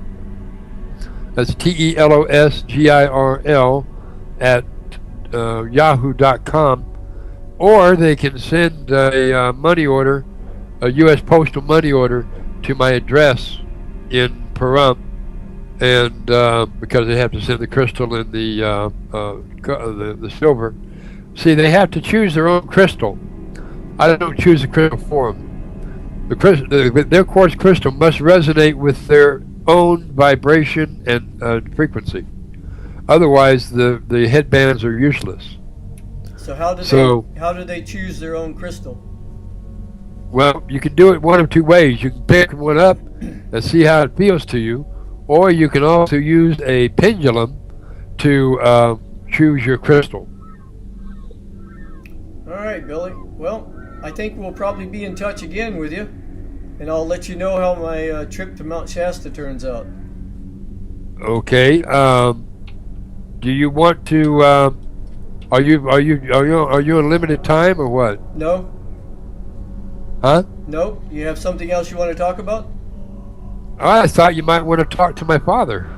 That's TELOSGIRL at yahoo.com, or they can send a money order, a U.S. postal money order, to my address in Pahrump, and because they have to send the crystal and the silver. See, they have to choose their own crystal. I don't choose the crystal for them. Their quartz crystal must resonate with their own vibration and how otherwise the headbands are useless. So how do they choose their own crystal? Well, you can do it one of two ways. You can pick one up and see how it feels to you, or you can also use a pendulum to choose your crystal. All right, Billy. Well, I think we'll probably be in touch again with you, and I'll let you know how my trip to Mount Shasta turns out. Okay. Do you want to? Are you on limited time or what? No. Huh? No. You have something else you want to talk about? I thought you might want to talk to my father.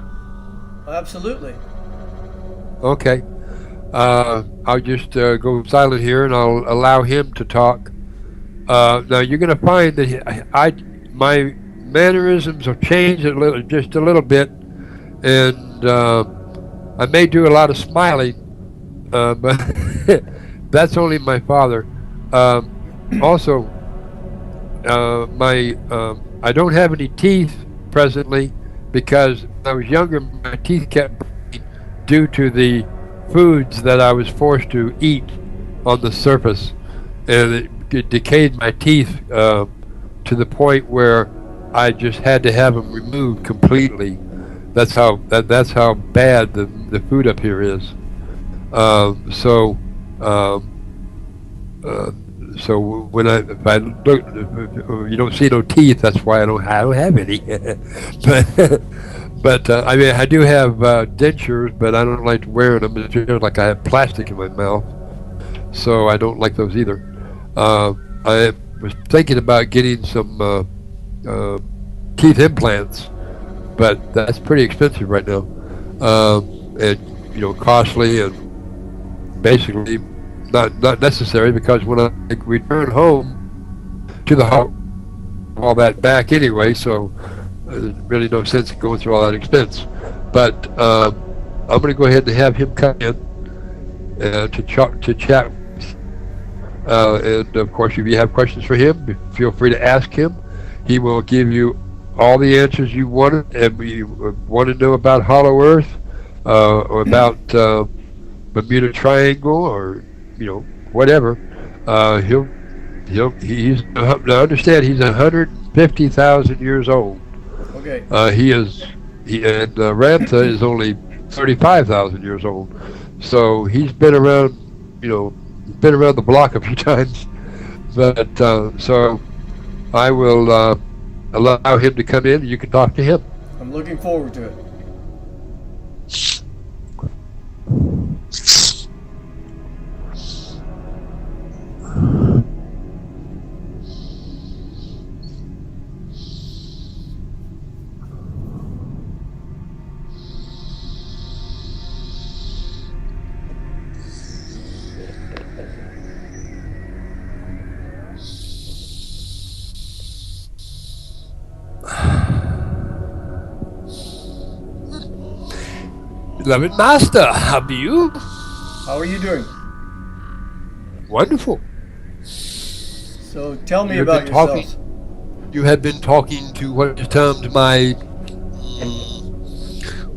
Absolutely. Okay. I'll just go silent here, and I'll allow him to talk. Now you're going to find that my mannerisms have changed just a little bit, and I may do a lot of smiling, but that's only my father. Also, I don't have any teeth presently because when I was younger, my teeth kept breaking due to the foods that I was forced to eat on the surface, and it decayed my teeth to the point where I just had to have them removed completely. That's how bad the food up here is. So when if I look, you don't see no teeth. That's why I don't have any. but I mean, I do have dentures, but I don't like wearing them. It feels like I have plastic in my mouth, so I don't like those either. I was thinking about getting some teeth implants, but that's pretty expensive right now, and costly, and basically not necessary, because when I return home to the house, all that back anyway, so there's really no sense in going through all that expense. But I'm going to go ahead and have him come in to chat. And of course, if you have questions for him, feel free to ask him. He will give you all the answers you wanted, and you want to know about Hollow Earth, or about Bermuda Triangle, or whatever. He's now understand he's 150,000 years old. Okay. And Ramtha is only 35,000 years old. So he's been around, been around the block a few times. But so I will allow him to come in, and you can talk to him. I'm looking forward to it. Beloved Master, how are you? How are you doing? Wonderful. So tell me about yourself. You have been talking to what is termed my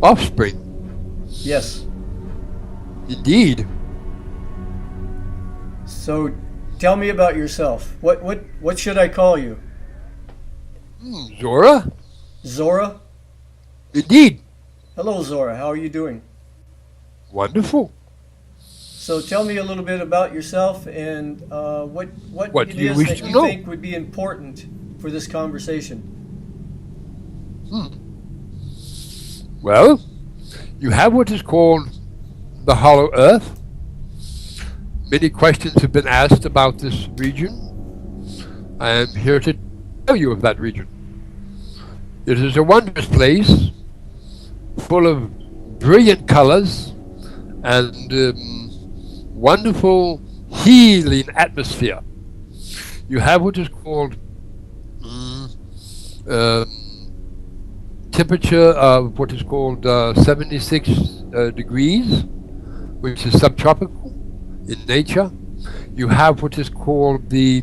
offspring. Yes. Indeed. So tell me about yourself. What should I call you? Zora? Zora? Indeed. Hello, Zora. How are you doing? Wonderful. So tell me a little bit about yourself, and what it do you is wish that to you know? think would be important for this conversation. Well, you have what is called the Hollow Earth, Many questions have been asked about this region. I am here to tell you of that region. It is a wondrous place, full of brilliant colors and wonderful healing atmosphere. You have what is called temperature of what is called 76 degrees, which is subtropical in nature. You have what is called the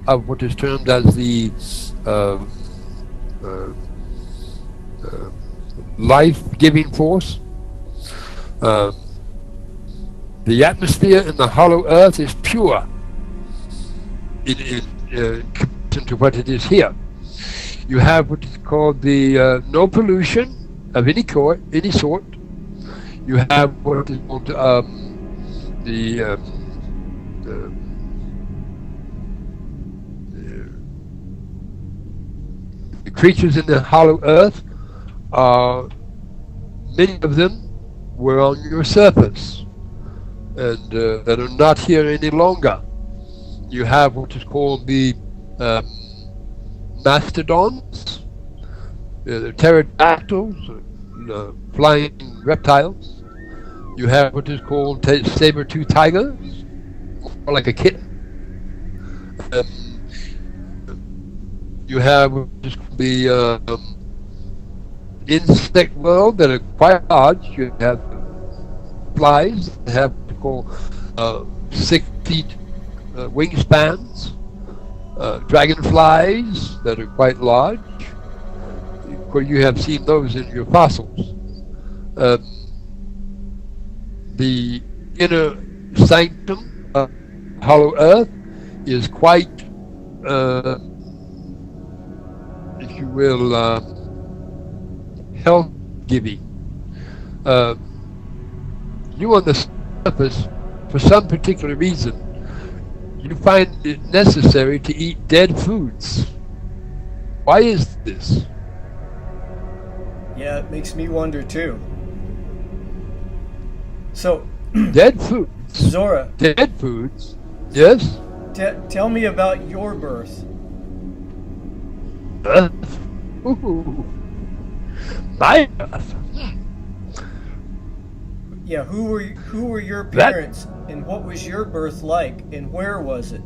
of what is termed as the life-giving force. The atmosphere in the hollow earth is pure in comparison to what it is here. You have what is called the no pollution of any sort. You have what is called the creatures in the hollow earth. Many of them were on your surface and that are not here any longer. You have what is called the mastodons, the pterodactyls, flying reptiles. You have what is called saber-toothed tigers, more like a kitten. You have what is called the insect world that are quite large. You have flies that have what we call 6 feet wingspans, dragonflies that are quite large. Of course, you have seen those in your fossils. The inner sanctum of hollow earth is quite, if you will, health-giving. You on the surface, for some particular reason, you find it necessary to eat dead foods. Why is this? Yeah, it makes me wonder too. So, dead foods. Zora. Dead foods. Yes. Tell me about your birth. Ooh. My birth. Yeah, who were your parents, and what was your birth like, and where was it?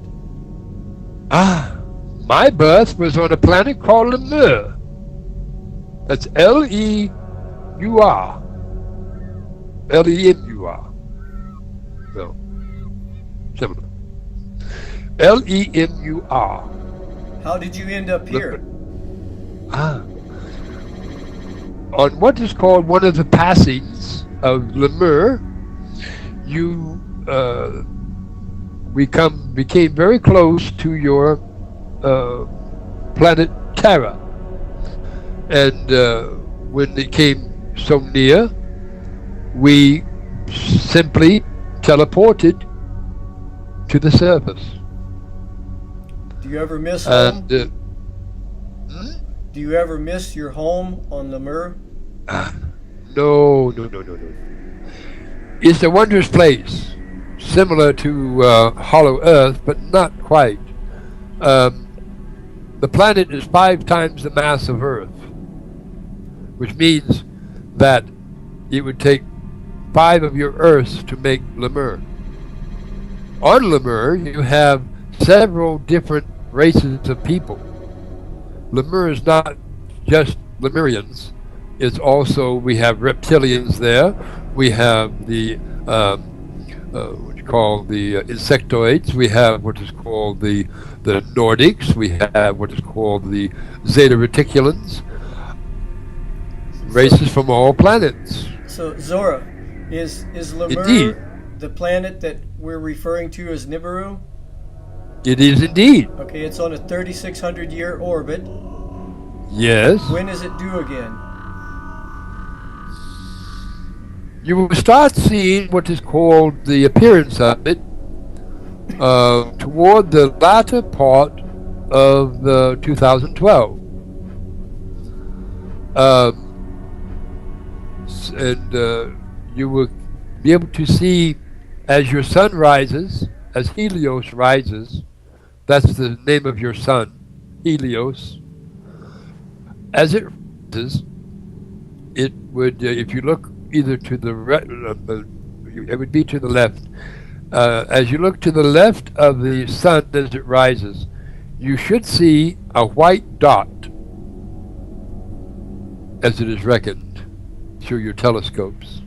My birth was on a planet called Lemur. That's L-E-U-R. L-E-M-U-R. No. Similar. L-E-M-U-R. How did you end up here? On what is called one of the passings of Lemur, we became very close to your planet Terra, and when it came so near, we simply teleported to the surface. Do you ever miss home? Do you ever miss your home on Lemur? No. It's a wondrous place, similar to Hollow Earth, but not quite. The planet is 5 times the mass of Earth, which means that it would take 5 of your Earths to make Lemur. On Lemur, you have several different races of people. Lemur is not just Lemurians. It's also, we have reptilians there. We have the what you call the insectoids. We have what is called the Nordics. We have what is called the Zeta Reticulans. Races from all planets. So Zora, is Lemur indeed the planet that we're referring to as Nibiru? It is indeed. Okay, it's on a 3,600-year orbit. Yes. When is it due again? You will start seeing what is called the appearance of it toward the latter part of 2012. And you will be able to see as your sun rises, as Helios rises. That's the name of your sun, Helios. As it rises, it would, if you look either to the it would be to the left. As you look to the left of the sun as it rises, you should see a white dot, as it is reckoned through your telescopes.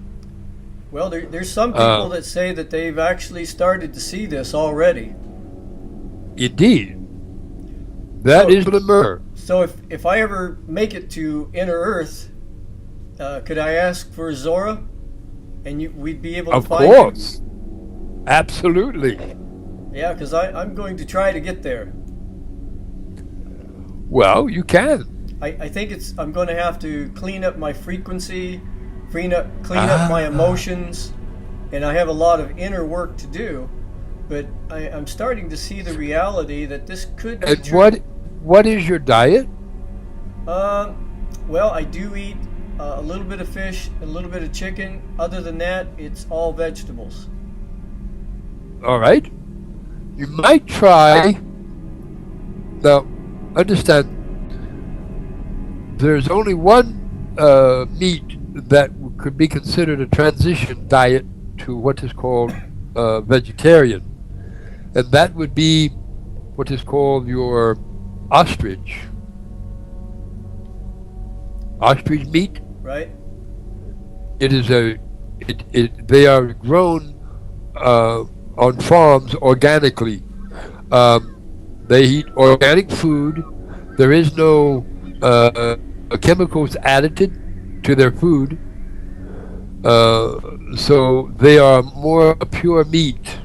Well, there's some people that say that they've actually started to see this already. Indeed. That is the myrrh. So if I ever make it to Inner Earth, could I ask for Zora? And we'd be able to find you? Of course. Absolutely. Yeah, because I'm going to try to get there. Well, you can. I think I'm going to have to clean up my frequency, clean up my emotions, and I have a lot of inner work to do. But I'm starting to see the reality that this could be true. And what is your diet? Well, I do eat a little bit of fish, a little bit of chicken. Other than that, it's all vegetables. All right. You might try. Now, understand, there's only one meat that could be considered a transition diet to what is called vegetarian, and that would be what is called your ostrich meat. Right. It is they are grown on farms organically. They eat organic food. There is no chemicals added to their food. So they are more pure meat.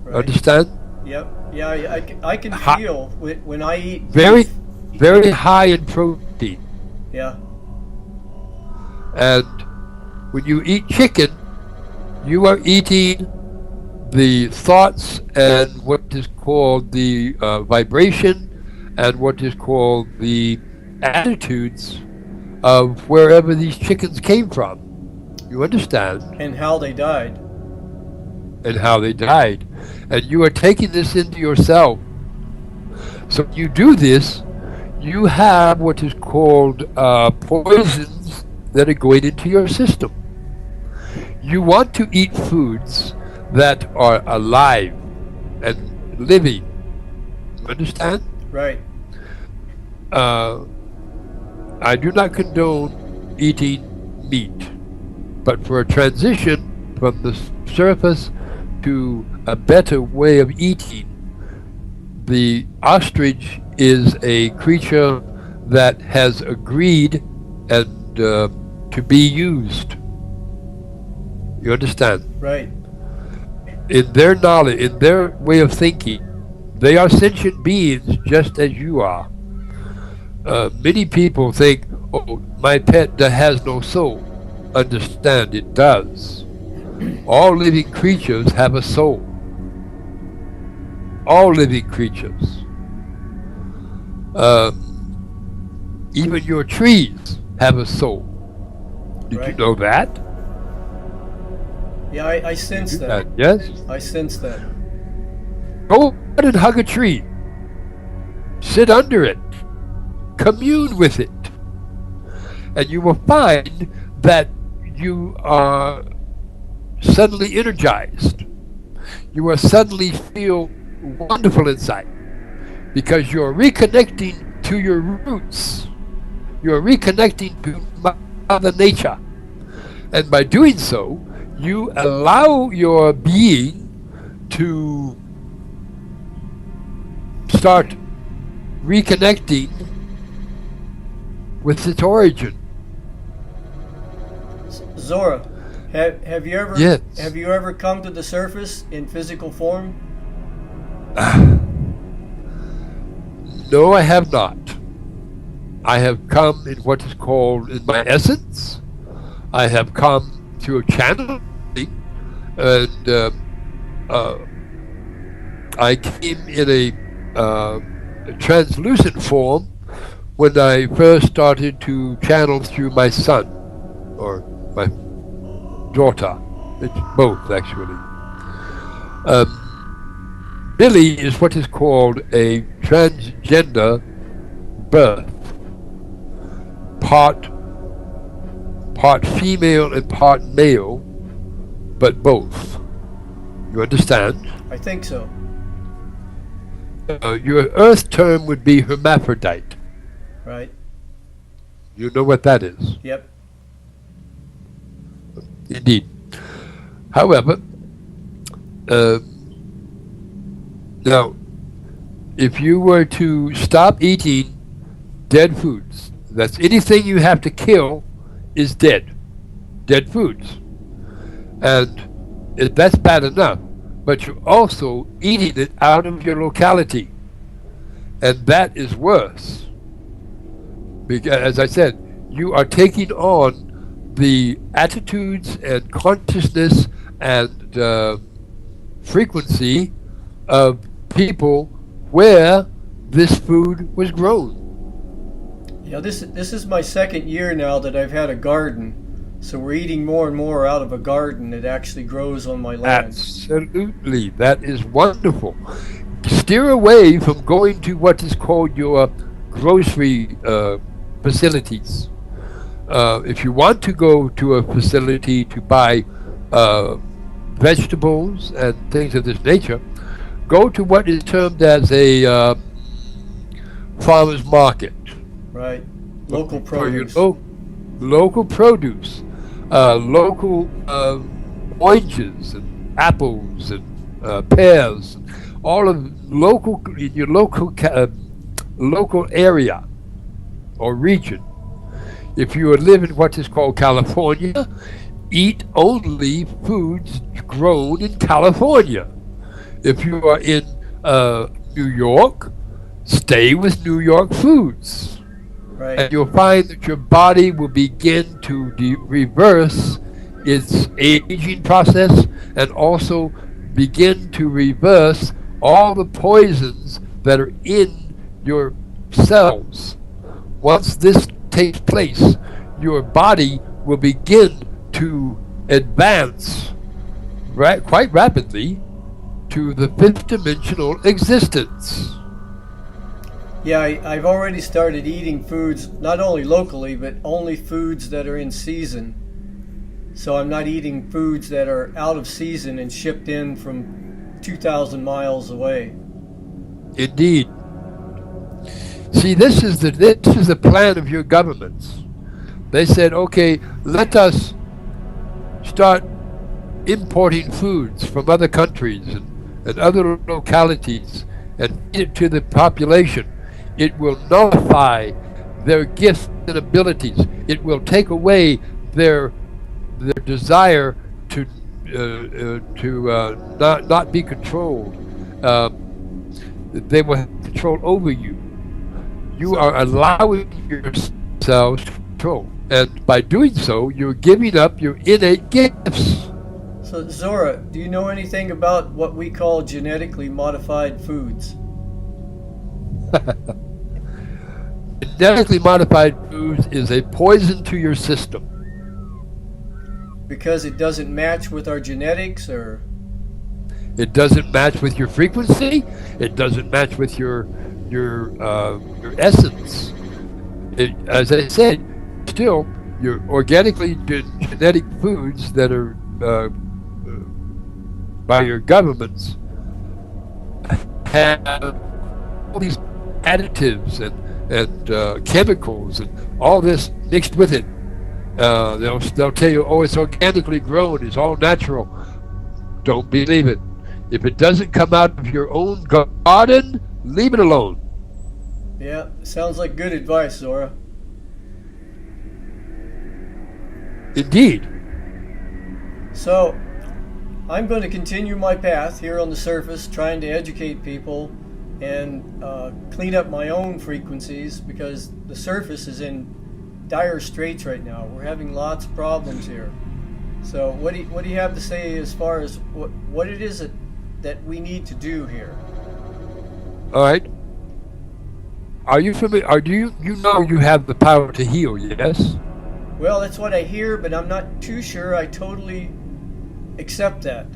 Right. Understand? Yep. Yeah, I can feel when I eat very, beef. very high in protein. Yeah. And when you eat chicken, you are eating the thoughts and what is called the vibration and what is called the attitudes of wherever these chickens came from. You understand? And how they died. And how they died. And you are taking this into yourself. So when you do this, you have what is called poisons that are going into your system. You want to eat foods that are alive and living. You understand? Right. I do not condone eating meat, but for a transition from the surface to a better way of eating, the ostrich is a creature that has agreed and to be used. You understand? Right. In their knowledge, in their way of thinking, they are sentient beings just as you are. Many people think, oh, my pet that has no soul. Understand, it does. All living creatures have a soul. All living creatures. Even your trees have a soul. Did you know that? Yeah, I sense that. Yes? I sense that. Go out and hug a tree. Sit under it. Commune with it. And you will find that you are suddenly energized. You will suddenly feel wonderful inside because you're reconnecting to your roots. You're reconnecting to Mother Nature. And by doing so, you allow your being to start reconnecting with its origin. Zora, have you ever Yes. have you ever come to the surface in physical form? No, I have not. I have come in what is called in my essence. I have come through a channeling, and I came in a translucent form when I first started to channel through my son, or my daughter. It's both, actually. Billy is what is called a transgender birth. Part female and part male, but both. You understand? I think so. Your Earth term would be hermaphrodite. Right. You know what that is? Yep. Indeed. However, now, if you were to stop eating dead foods, that's anything you have to kill is dead foods. And that's bad enough, but you're also eating it out of your locality. And that is worse. Because, as I said, you are taking on the attitudes and consciousness and frequency of people where this food was grown. Yeah, this is my second year now that I've had a garden. So we're eating more and more out of a garden that actually grows on my land. Absolutely. That is wonderful. Steer away from going to what is called your grocery facilities. If you want to go to a facility to buy vegetables and things of this nature, go to what is termed as a farmer's market. Right. Local produce. Local produce. Local oranges and apples and pears. All of local in your local area or region. If you live in what is called California, eat only foods grown in California. If you are in New York, stay with New York foods. Right. And you'll find that your body will begin to reverse its aging process and also begin to reverse all the poisons that are in your cells. Once this takes place, your body will begin to advance quite rapidly to the fifth dimensional existence. Yeah, I've already started eating foods, not only locally, but only foods that are in season. So I'm not eating foods that are out of season and shipped in from 2,000 miles away. Indeed. See, this is the plan of your governments. They said, okay, let us start importing foods from other countries and other localities and feed it to the population. It will nullify their gifts and abilities. It will take away their desire to not be controlled. They will have control over you. You are allowing yourselves to control, and by doing so, you're giving up your innate gifts. So Zora, do you know anything about what we call genetically modified foods? Genetically modified foods is a poison to your system. Because it doesn't match with our genetics, or? It doesn't match with your frequency. It doesn't match with your essence. As I said, still, your organically genetic foods that are by your governments have all these additives and chemicals and all this mixed with it. They'll tell you, oh, it's organically grown, it's all natural. Don't believe it. If it doesn't come out of your own garden, leave it alone. Yeah, sounds like good advice, Zora. Indeed. So, I'm going to continue my path here on the surface, trying to educate people and clean up my own frequencies, because the surface is in dire straits right now. We're having lots of problems here. So what do you have to say as far as what it is that we need to do here? All right. Are you familiar? You know you have the power to heal? Yes. Well, that's what I hear, but I'm not too sure I totally accept that.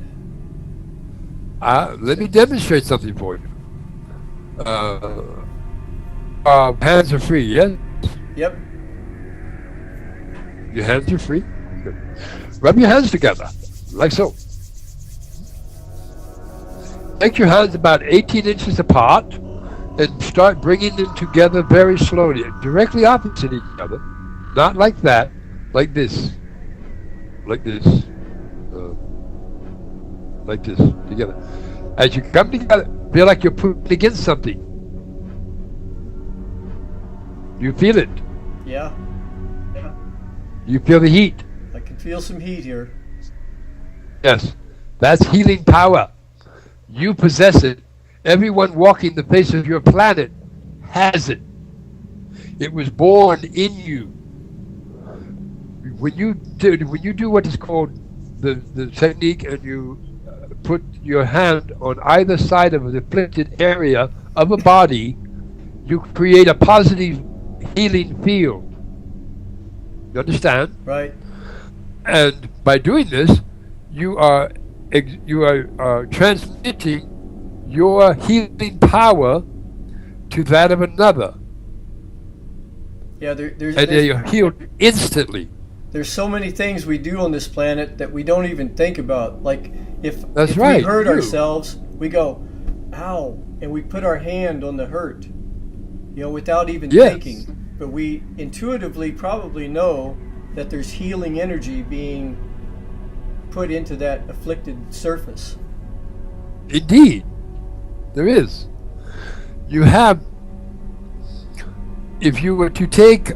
Let me demonstrate something for you. Hands are free, yes? Yep. Your hands are free. Good. Rub your hands together, like so. Make your hands about 18 inches apart and start bringing them together very slowly, directly opposite each other. Not like that, like this. Like this. Like this, together. As you come together, feel like you're putting against something. You feel it. Yeah. You feel the heat. I can feel some heat here. Yes. That's healing power. You possess it. Everyone walking the face of your planet has it. It was born in you. When you do what is called the technique, and you put your hand on either side of the afflicted area of a body, you create a positive healing field. You understand? Right. And by doing this, you are transmitting your healing power to that of another. Yeah, and they are healed instantly. There's so many things we do on this planet that we don't even think about. Like if we hurt ourselves, we go, ow, and we put our hand on the hurt, without even thinking. But we intuitively probably know that there's healing energy being put into that afflicted surface. Indeed, there is. You have, if you were to take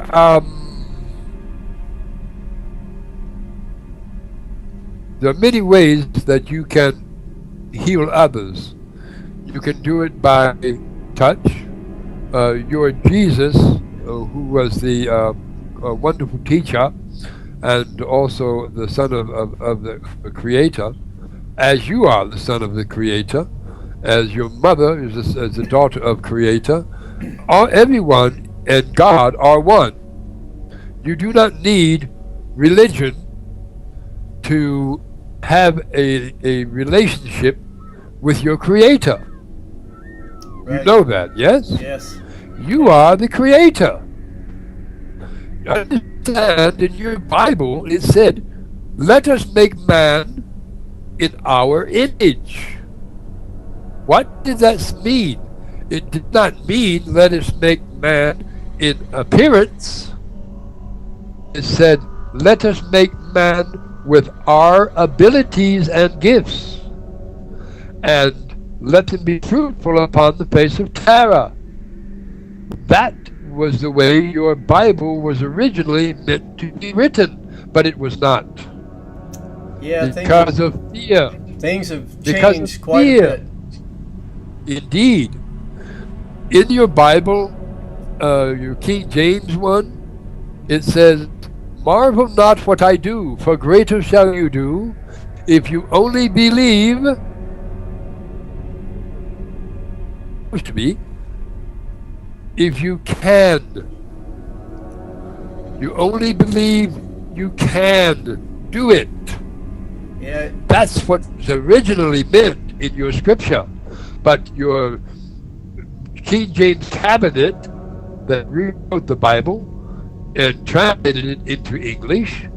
there are many ways that you can heal others. You can do it by touch. Your Jesus, who was the wonderful teacher and also the son of the Creator, as you are the son of the Creator, as your mother is the daughter of Creator, everyone and God are one. You do not need religion to have a relationship with your Creator. Right. You know that, yes? Yes. You are the Creator. Understand, in your Bible it said, let us make man in our image. What did that mean? It did not mean let us make man in appearance. It said, let us make man with our abilities and gifts, and let them be fruitful upon the face of terra. That was the way your Bible was originally meant to be written, but it was not. Yeah, because of fear. Things have changed quite a bit. Indeed. In your Bible, your King James one, it says, marvel not what I do, for greater shall you do, if you only believe. To be, if you can. You only believe you can do it. Yeah. That's what was originally meant in your scripture. But your King James cabinet that rewrote the Bible and translated it into English,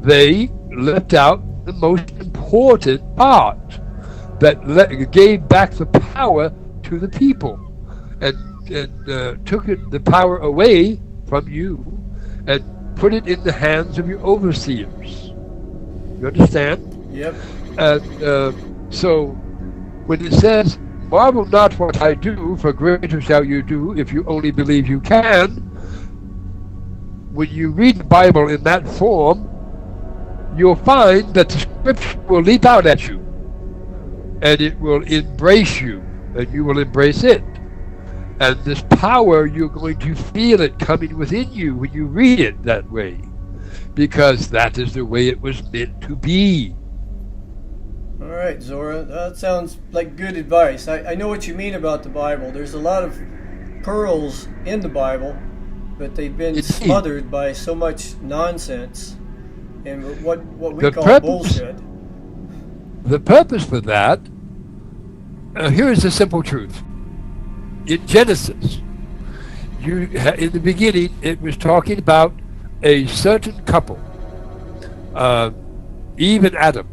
they left out the most important part that gave back the power to the people and took the power away from you and put it in the hands of your overseers. You understand? Yep. And so when it says, marvel not what I do, for greater shall you do if you only believe you can, when you read the Bible in that form, you'll find that the scripture will leap out at you and it will embrace you and you will embrace it. And this power, you're going to feel it coming within you when you read it that way, because that is the way it was meant to be. All right, Zora, that sounds like good advice. I know what you mean about the Bible. There's a lot of pearls in the Bible, but they've been Indeed. smothered by so much nonsense and what we The call purpose- bullshit. The purpose for that, here is the simple truth. In Genesis, in the beginning, it was talking about a certain couple, Eve and Adam,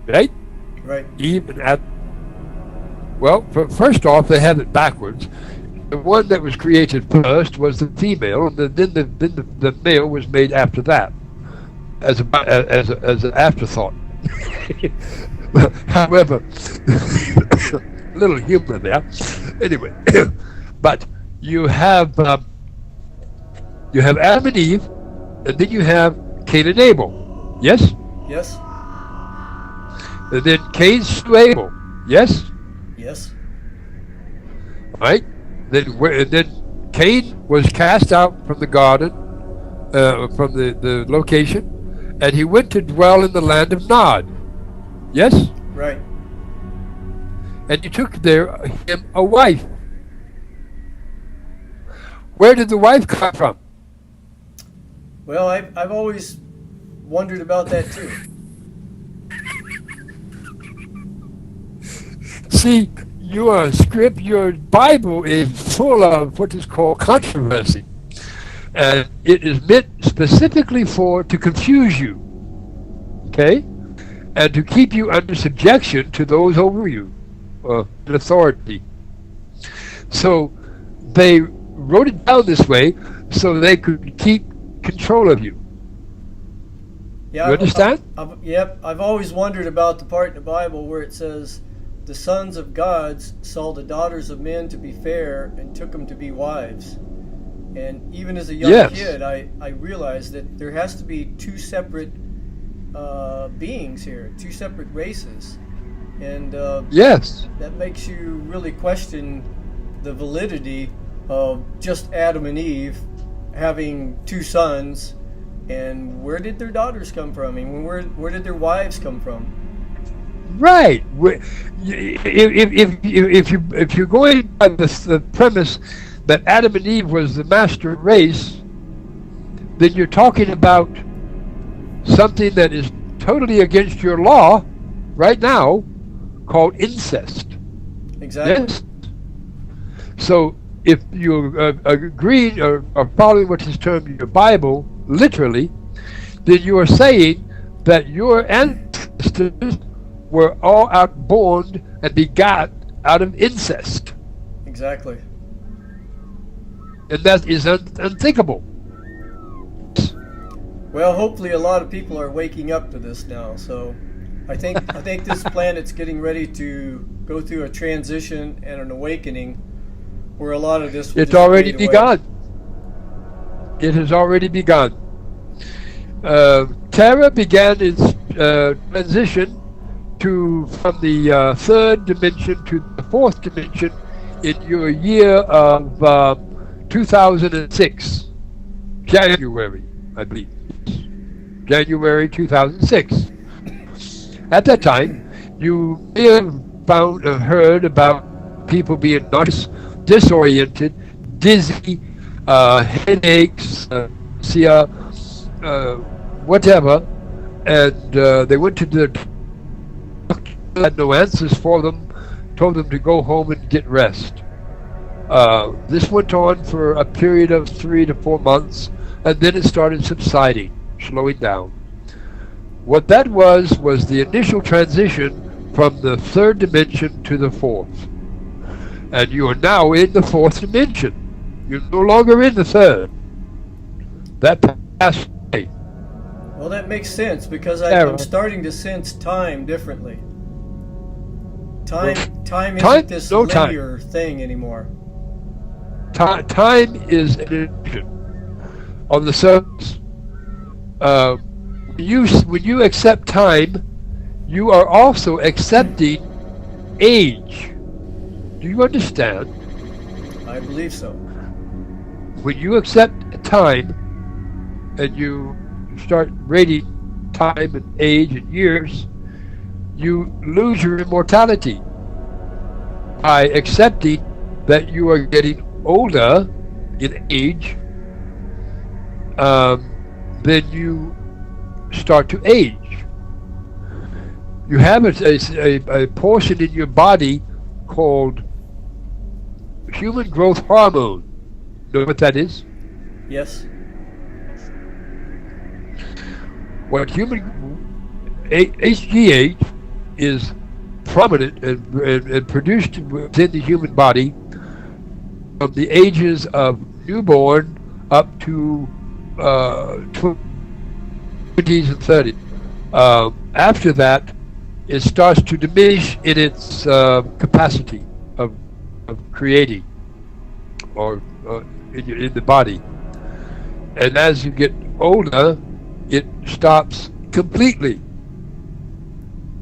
right? Right. Eve and Adam. Well, first off, they have it backwards. The one that was created first was the female, and then the male was made after that, as an afterthought. However, a little humor there. Anyway, but you have Adam and Eve, and then you have Cain and Abel. Yes. Yes. And then Cain slew Abel. Yes. Yes. Right. Then Cain was cast out from the garden, from the location, and he went to dwell in the land of Nod. Yes? Right. And he took him a wife. Where did the wife come from? Well, I've always wondered about that too. See, your Bible is full of what is called controversy. And it is meant specifically to confuse you. Okay? And to keep you under subjection to those over you, the authority. So they wrote it down this way so they could keep control of you. Yeah, You understand? Yep. I've always wondered about the part in the Bible where it says, "The sons of gods saw the daughters of men to be fair and took them to be wives." And even as a young kid, I realized that there has to be two separate beings here, two separate races. And Yes. that makes you really question the validity of just Adam and Eve having two sons, and where did their daughters come from? I mean, where did their wives come from? Right. If you're going by the premise that Adam and Eve was the master race, then you're talking about something that is totally against your law right now, called incest. Exactly. Yes. So if you agree or are following what is termed your Bible literally, then you are saying that your ancestors were all outborn and begot out of incest. Exactly. And that is unthinkable. Well, hopefully a lot of people are waking up to this now. So I think this planet's getting ready to go through a transition and an awakening where a lot of this will It's just already fade away. begun. It has already begun. Terra began its transition from the third dimension to the fourth dimension in your year of 2006, January, I believe. January 2006. At that time, you may have heard about people being nauseous, disoriented, dizzy, headaches, whatever, and they went to the doctor, had no answers for them, told them to go home and get rest. This went on for a period of 3 to 4 months, and then it started subsiding, slowing down. What that was the initial transition from the third dimension to the fourth. And you are now in the fourth dimension. You're no longer in the third. That passed away. Well, that makes sense because I'm starting to sense time differently. Time isn't this linear thing anymore. Time is an illusion on the surface. When you accept time, you are also accepting age. Do you understand? I believe so. When you accept time and you start rating time and age and years, you lose your immortality by accepting that you are getting older in age, then you start to age. You have a portion in your body called human growth hormone. Know what that is? Yes. What HGH is prominent and produced within the human body from the ages of newborn up to 20s and 30s. After that, it starts to diminish in its capacity of creating or in the body. And as you get older, it stops completely,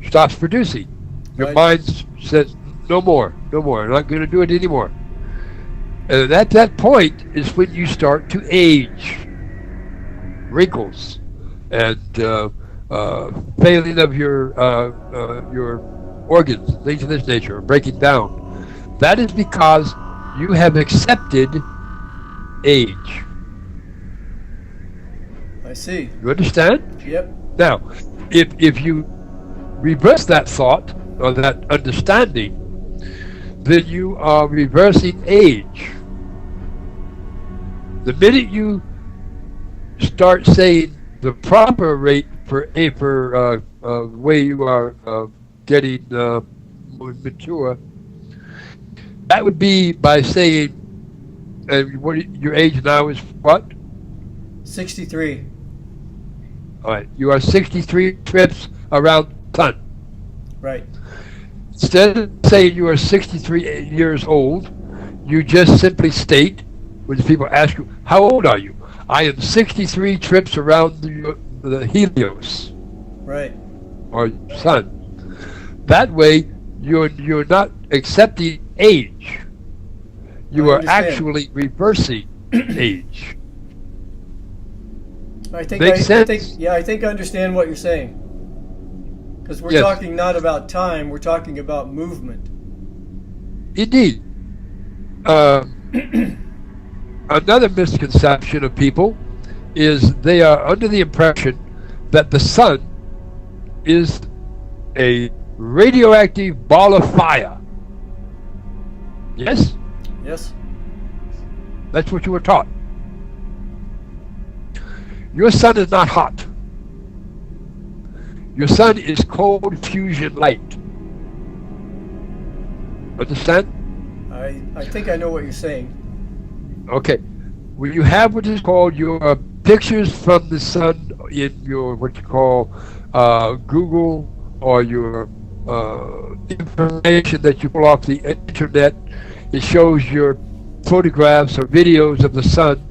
stops producing. Your mind says, no more, I'm not going to do it anymore. And at that point is when you start to age. Wrinkles and failing of your organs, things of this nature, are breaking down. That is because you have accepted age. I see. You understand? Yep. Now, if you reverse that thought or that understanding, then you are reversing age. The minute you start saying the proper rate for way you are getting mature, that would be by saying, what your age now is what? 63. All right, you are 63 trips around the sun. Right. Instead of saying you are 63 years old, you just simply state, when people ask you, how old are you? I am 63 trips around the Helios. Right. Or sun. That way, you're not accepting age. You are actually reversing age. I think Makes sense? I think I understand what you're saying. Because we're talking not about time, we're talking about movement. Indeed. Another misconception of people is they are under the impression that the sun is a radioactive ball of fire. Yes? Yes. That's what you were taught. Your sun is not hot. Your sun is cold fusion light. Understand? I think I know what you're saying. Okay. When you have what is called your pictures from the sun in your what you call Google or your information that you pull off the internet, it shows your photographs or videos of the sun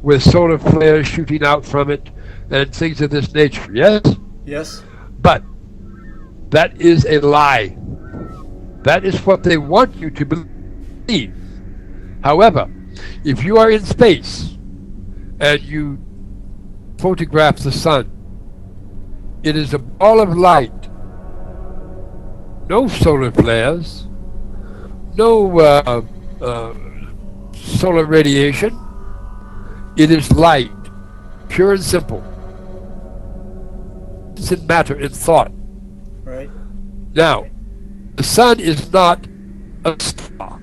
with solar flares shooting out from it and things of this nature. Yes? Yes. But that is a lie. That is what they want you to believe. However, if you are in space and you photograph the sun, it is a ball of light. No solar flares, no solar radiation. It is light, pure and simple. It's in matter, in thought. Right. Now, the sun is not a star.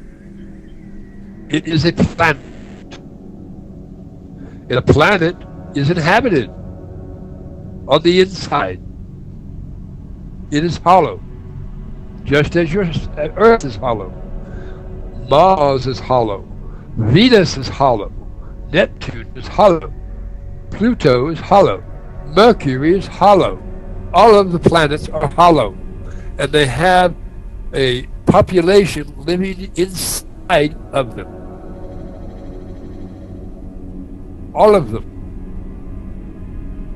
It is a planet. And a planet is inhabited on the inside. It is hollow, just as your Earth is hollow. Mars is hollow. Venus is hollow. Neptune is hollow. Pluto is hollow. Mercury is hollow. All of the planets are hollow. And they have a population living inside of them. All of them.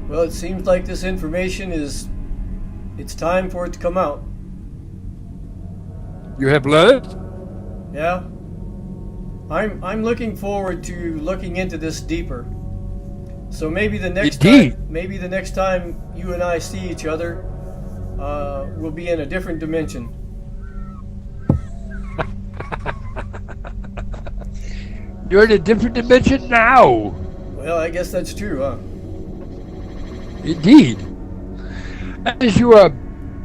Well, it seems like this information it's time for it to come out. You have learned? Yeah. I'm looking forward to looking into this deeper. So maybe the next time you and I see each other, we'll be in a different dimension. You're in a different dimension now. Well, I guess that's true, huh? Indeed. As your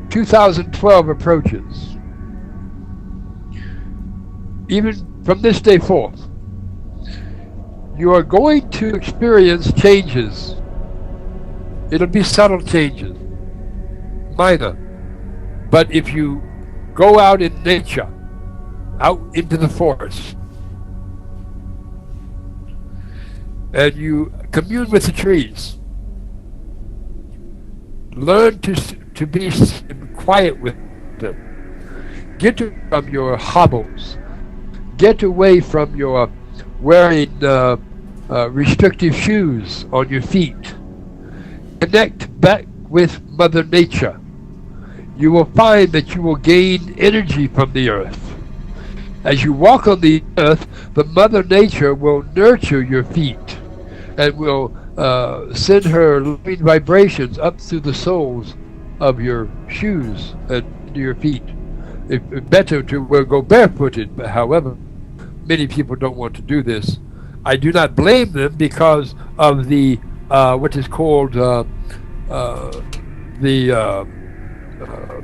2012 approaches, even from this day forth, you are going to experience changes. It'll be subtle changes, minor. But if you go out in nature, out into the forest, and you commune with the trees, learn to be quiet with them, get away from your hobbles, get away from your wearing restrictive shoes on your feet, connect back with Mother Nature. You will find that you will gain energy from the earth. As you walk on the earth, the Mother Nature will nurture your feet and will send her loving vibrations up through the soles of your shoes and to your feet. It's better to go barefooted, but however, many people don't want to do this. I do not blame them because of the what is called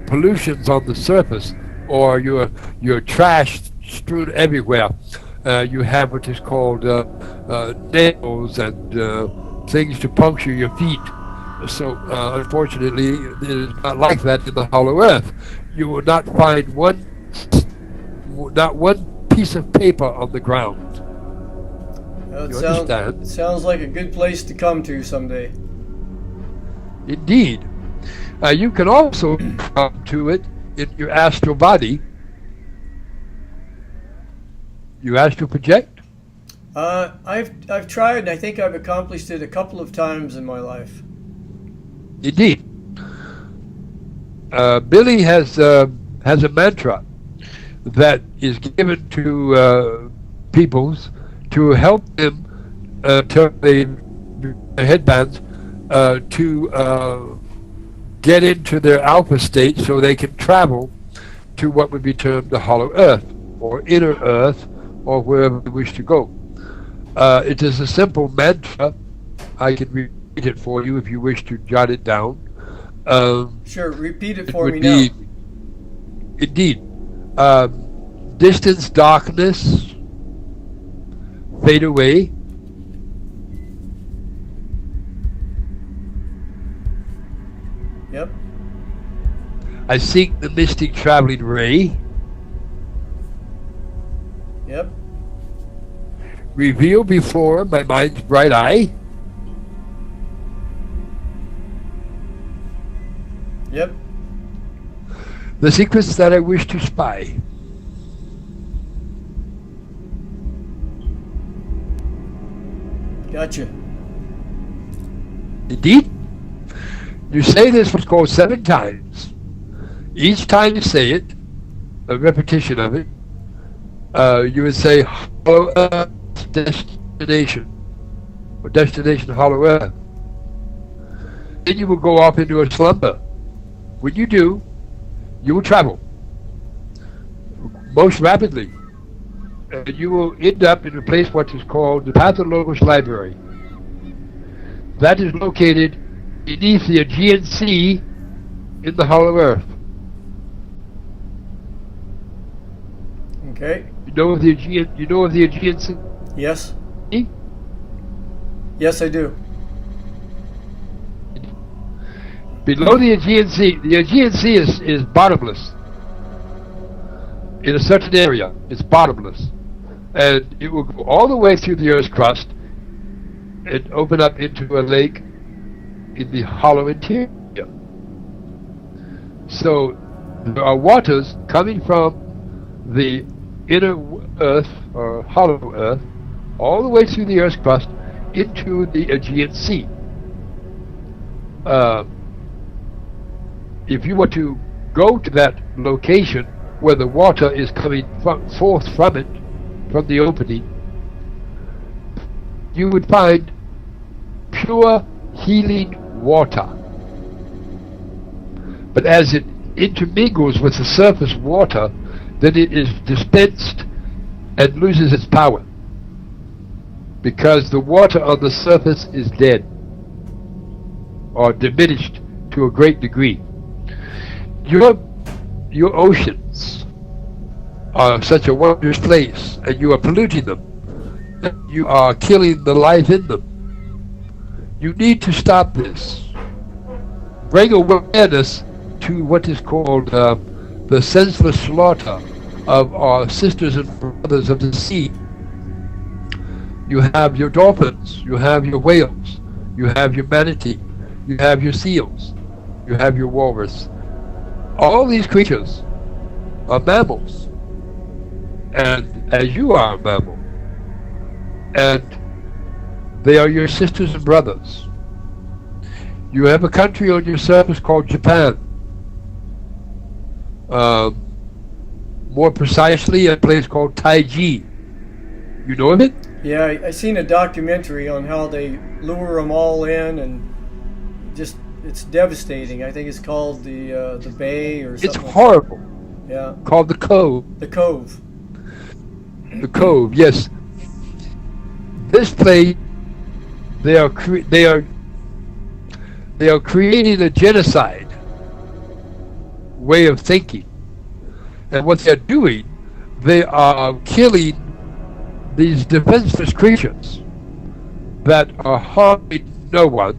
pollutions on the surface, or your trash strewn everywhere. You have what is called nails and things to puncture your feet. So unfortunately, it is not like that in the Hollow Earth. You will not find not one piece of paper on the ground. Well, You understand? it sounds like a good place to come to someday. Indeed. You can also come to it in your astral body. You astral project? I've tried, and I think I've accomplished it a couple of times in my life. Indeed. Billy has a mantra that is given to peoples to help them turn the headbands to get into their alpha state so they can travel to what would be termed the Hollow Earth or Inner Earth or wherever they wish to go. It is a simple mantra. I can repeat it for you if you wish to jot it down. Sure, repeat it for me now. Indeed. Distance, darkness, fade away. Yep. I seek the mystic traveling ray. Yep. Reveal before my mind's bright eye. Yep. The secrets that I wish to spy. Gotcha. Indeed. You say this what's called 7 times. Each time you say it, a repetition of it, you would say Hollow Earth destination, or destination Hollow Earth. Then you will go off into a slumber. When you do, you will travel most rapidly, and you will end up in a place what is called the Pathologos Library. That is located beneath the Aegean Sea in the Hollow Earth. Okay. You know of the Aegean Sea? Yes. Yes, I do. Below the Aegean Sea is bottomless. In a certain area, it's bottomless. And it will go all the way through the Earth's crust and open up into a lake in the hollow interior. So there are waters coming from the inner Earth, or hollow Earth, all the way through the Earth's crust into the Aegean Sea. If you were to go to that location where the water is coming forth from it, from the opening, you would find pure healing water. But as it intermingles with the surface water, then it is dispensed and loses its power. because the water on the surface is dead or diminished to a great degree. Your oceans are such a wondrous place, and you are polluting them. You are killing the life in them. You need to stop this. Bring awareness to what is called the senseless slaughter of our sisters and brothers of the sea. You have your dolphins, you have your whales, you have your manatee, you have your seals, you have your walrus. All these creatures are mammals, and as you are a mammal, and they are your sisters and brothers. You have a country on your surface called Japan. More precisely, a place called Taiji. You know of it? Yeah, I seen a documentary on how they lure them all in, and just it's devastating. I think it's called the Bay or something. It's horrible. Yeah. Called the Cove. The Cove. The Cove, yes. This place, they are creating a genocide way of thinking, and what they're doing, they are killing these defenseless creatures that are harming no one,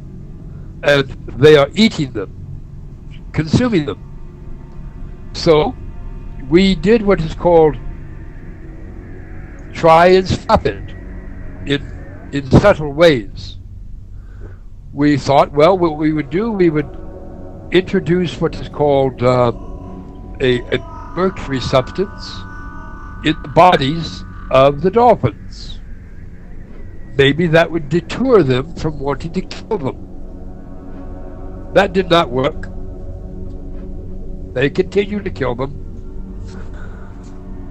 and they are eating them, consuming them. So we did what is called try and stop it in subtle ways. We thought, well, what we would do, we would introduce what is called a mercury substance in the bodies of the dolphins. Maybe that would deter them from wanting to kill them. That did not work. They continued to kill them.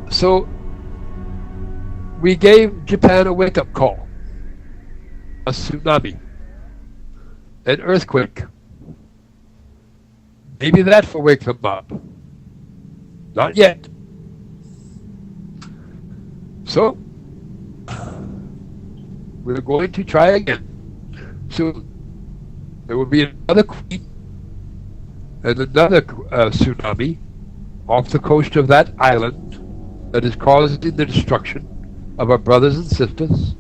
So we gave Japan a wake-up call. A tsunami. An earthquake. Maybe that will wake them up. Not yet. So, we're going to try again soon. There will be another quake and another tsunami off the coast of that island that is causing the destruction of our brothers and sisters.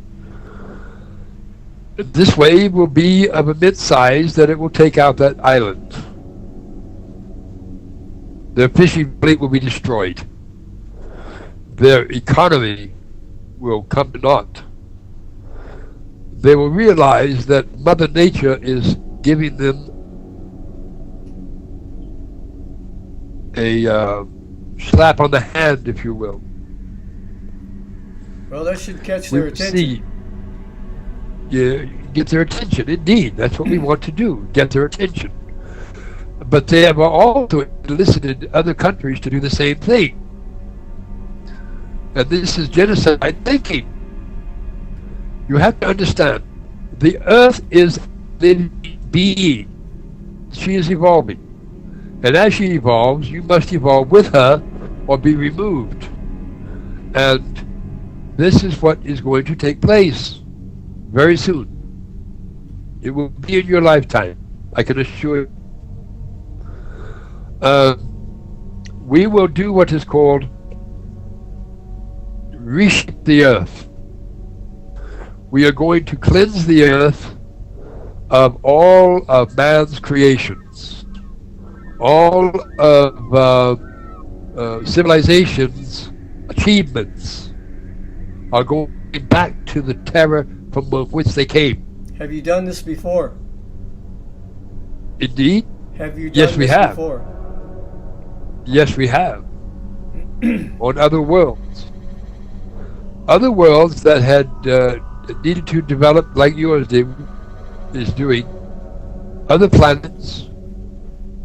This wave will be of immense size that it will take out that island. Their fishing fleet will be destroyed. Their economy will come to naught. They will realize that Mother Nature is giving them a slap on the hand, if you will. Well, that should catch their attention. See, yeah, get their attention. Indeed, that's what we want to do, get their attention. But they have also elicited other countries to do the same thing. And this is genocide thinking. You have to understand, the Earth is living being. She is evolving. And as she evolves, you must evolve with her or be removed. And this is what is going to take place very soon. It will be in your lifetime, I can assure you. We will do what is called reshape the earth. We are going to cleanse the earth of all of man's creations. All of civilization's achievements are going back to the terror from which they came. Have you done this before? Indeed. Have you done Yes, we this have. before? Yes, we have. On other worlds. Other worlds that had needed to develop like yours is doing. Other planets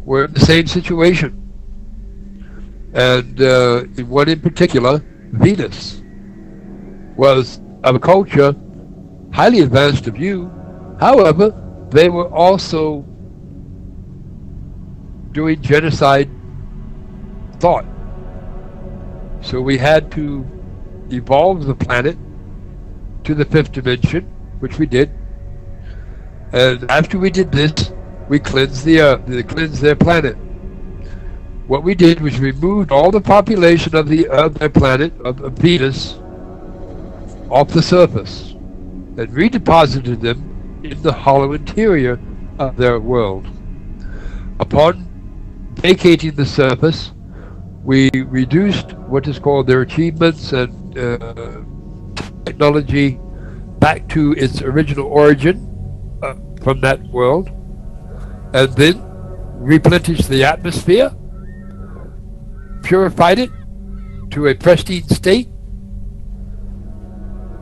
were in the same situation. And in one in particular, Venus, was of a culture highly advanced of you. However, they were also doing genocide thought. So we had to evolve the planet to the fifth dimension, which we did. And after we did this, we cleansed the earth, cleansed their planet. What we did was removed all the population of their planet, of Venus, off the surface, and redeposited them in the hollow interior of their world. Upon vacating the surface, we reduced what is called their achievements and technology back to its original origin from that world, and then replenished the atmosphere, purified it to a pristine state.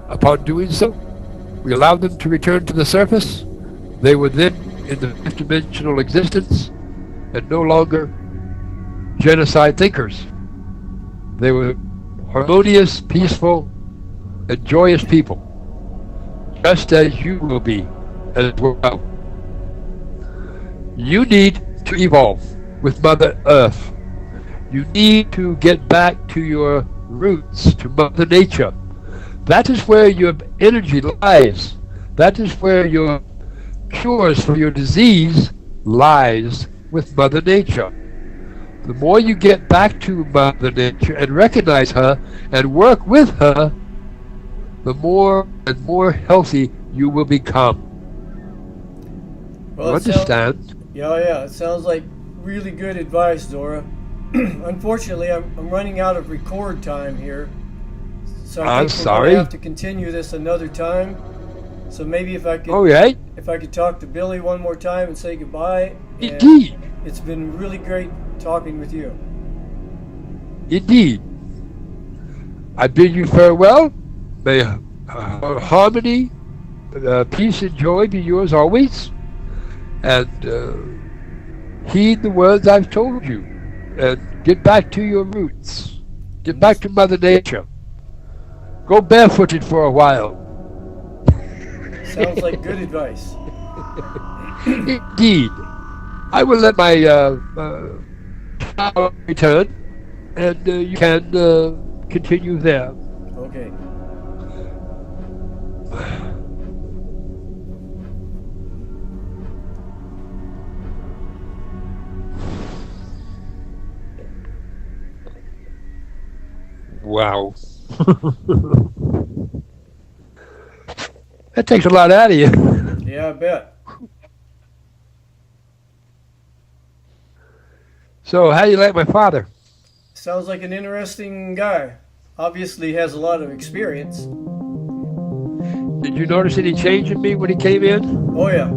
Upon doing so, we allowed them to return to the surface. They were then in the fifth dimensional existence and no longer genocide thinkers. They were harmonious, peaceful, and joyous people, just as you will be as well. You need to evolve with Mother Earth. You need to get back to your roots, to Mother Nature. That is where your energy lies. That is where your cures for your disease lies, with Mother Nature. The more you get back to Mother Nature and recognize her and work with her, the more and more healthy you will become. Well, you understand? Yeah. It sounds like really good advice, Dora. Unfortunately, I'm running out of record time here. So I think we're going to have to continue this another time. So maybe if I could talk to Billy one more time and say goodbye. Indeed. It's been really great talking with you. Indeed. I bid you farewell. May harmony, peace and joy be yours always. And heed the words I've told you. And get back to your roots. Get back to Mother Nature. Go barefooted for a while. Sounds like good advice. Indeed. I will let my child return, and you can continue there. Okay. Wow. That takes a lot out of you. Yeah, I bet. So, how do you like my father? Sounds like an interesting guy. Obviously has a lot of experience. Did you notice any change in me when he came in? Oh yeah.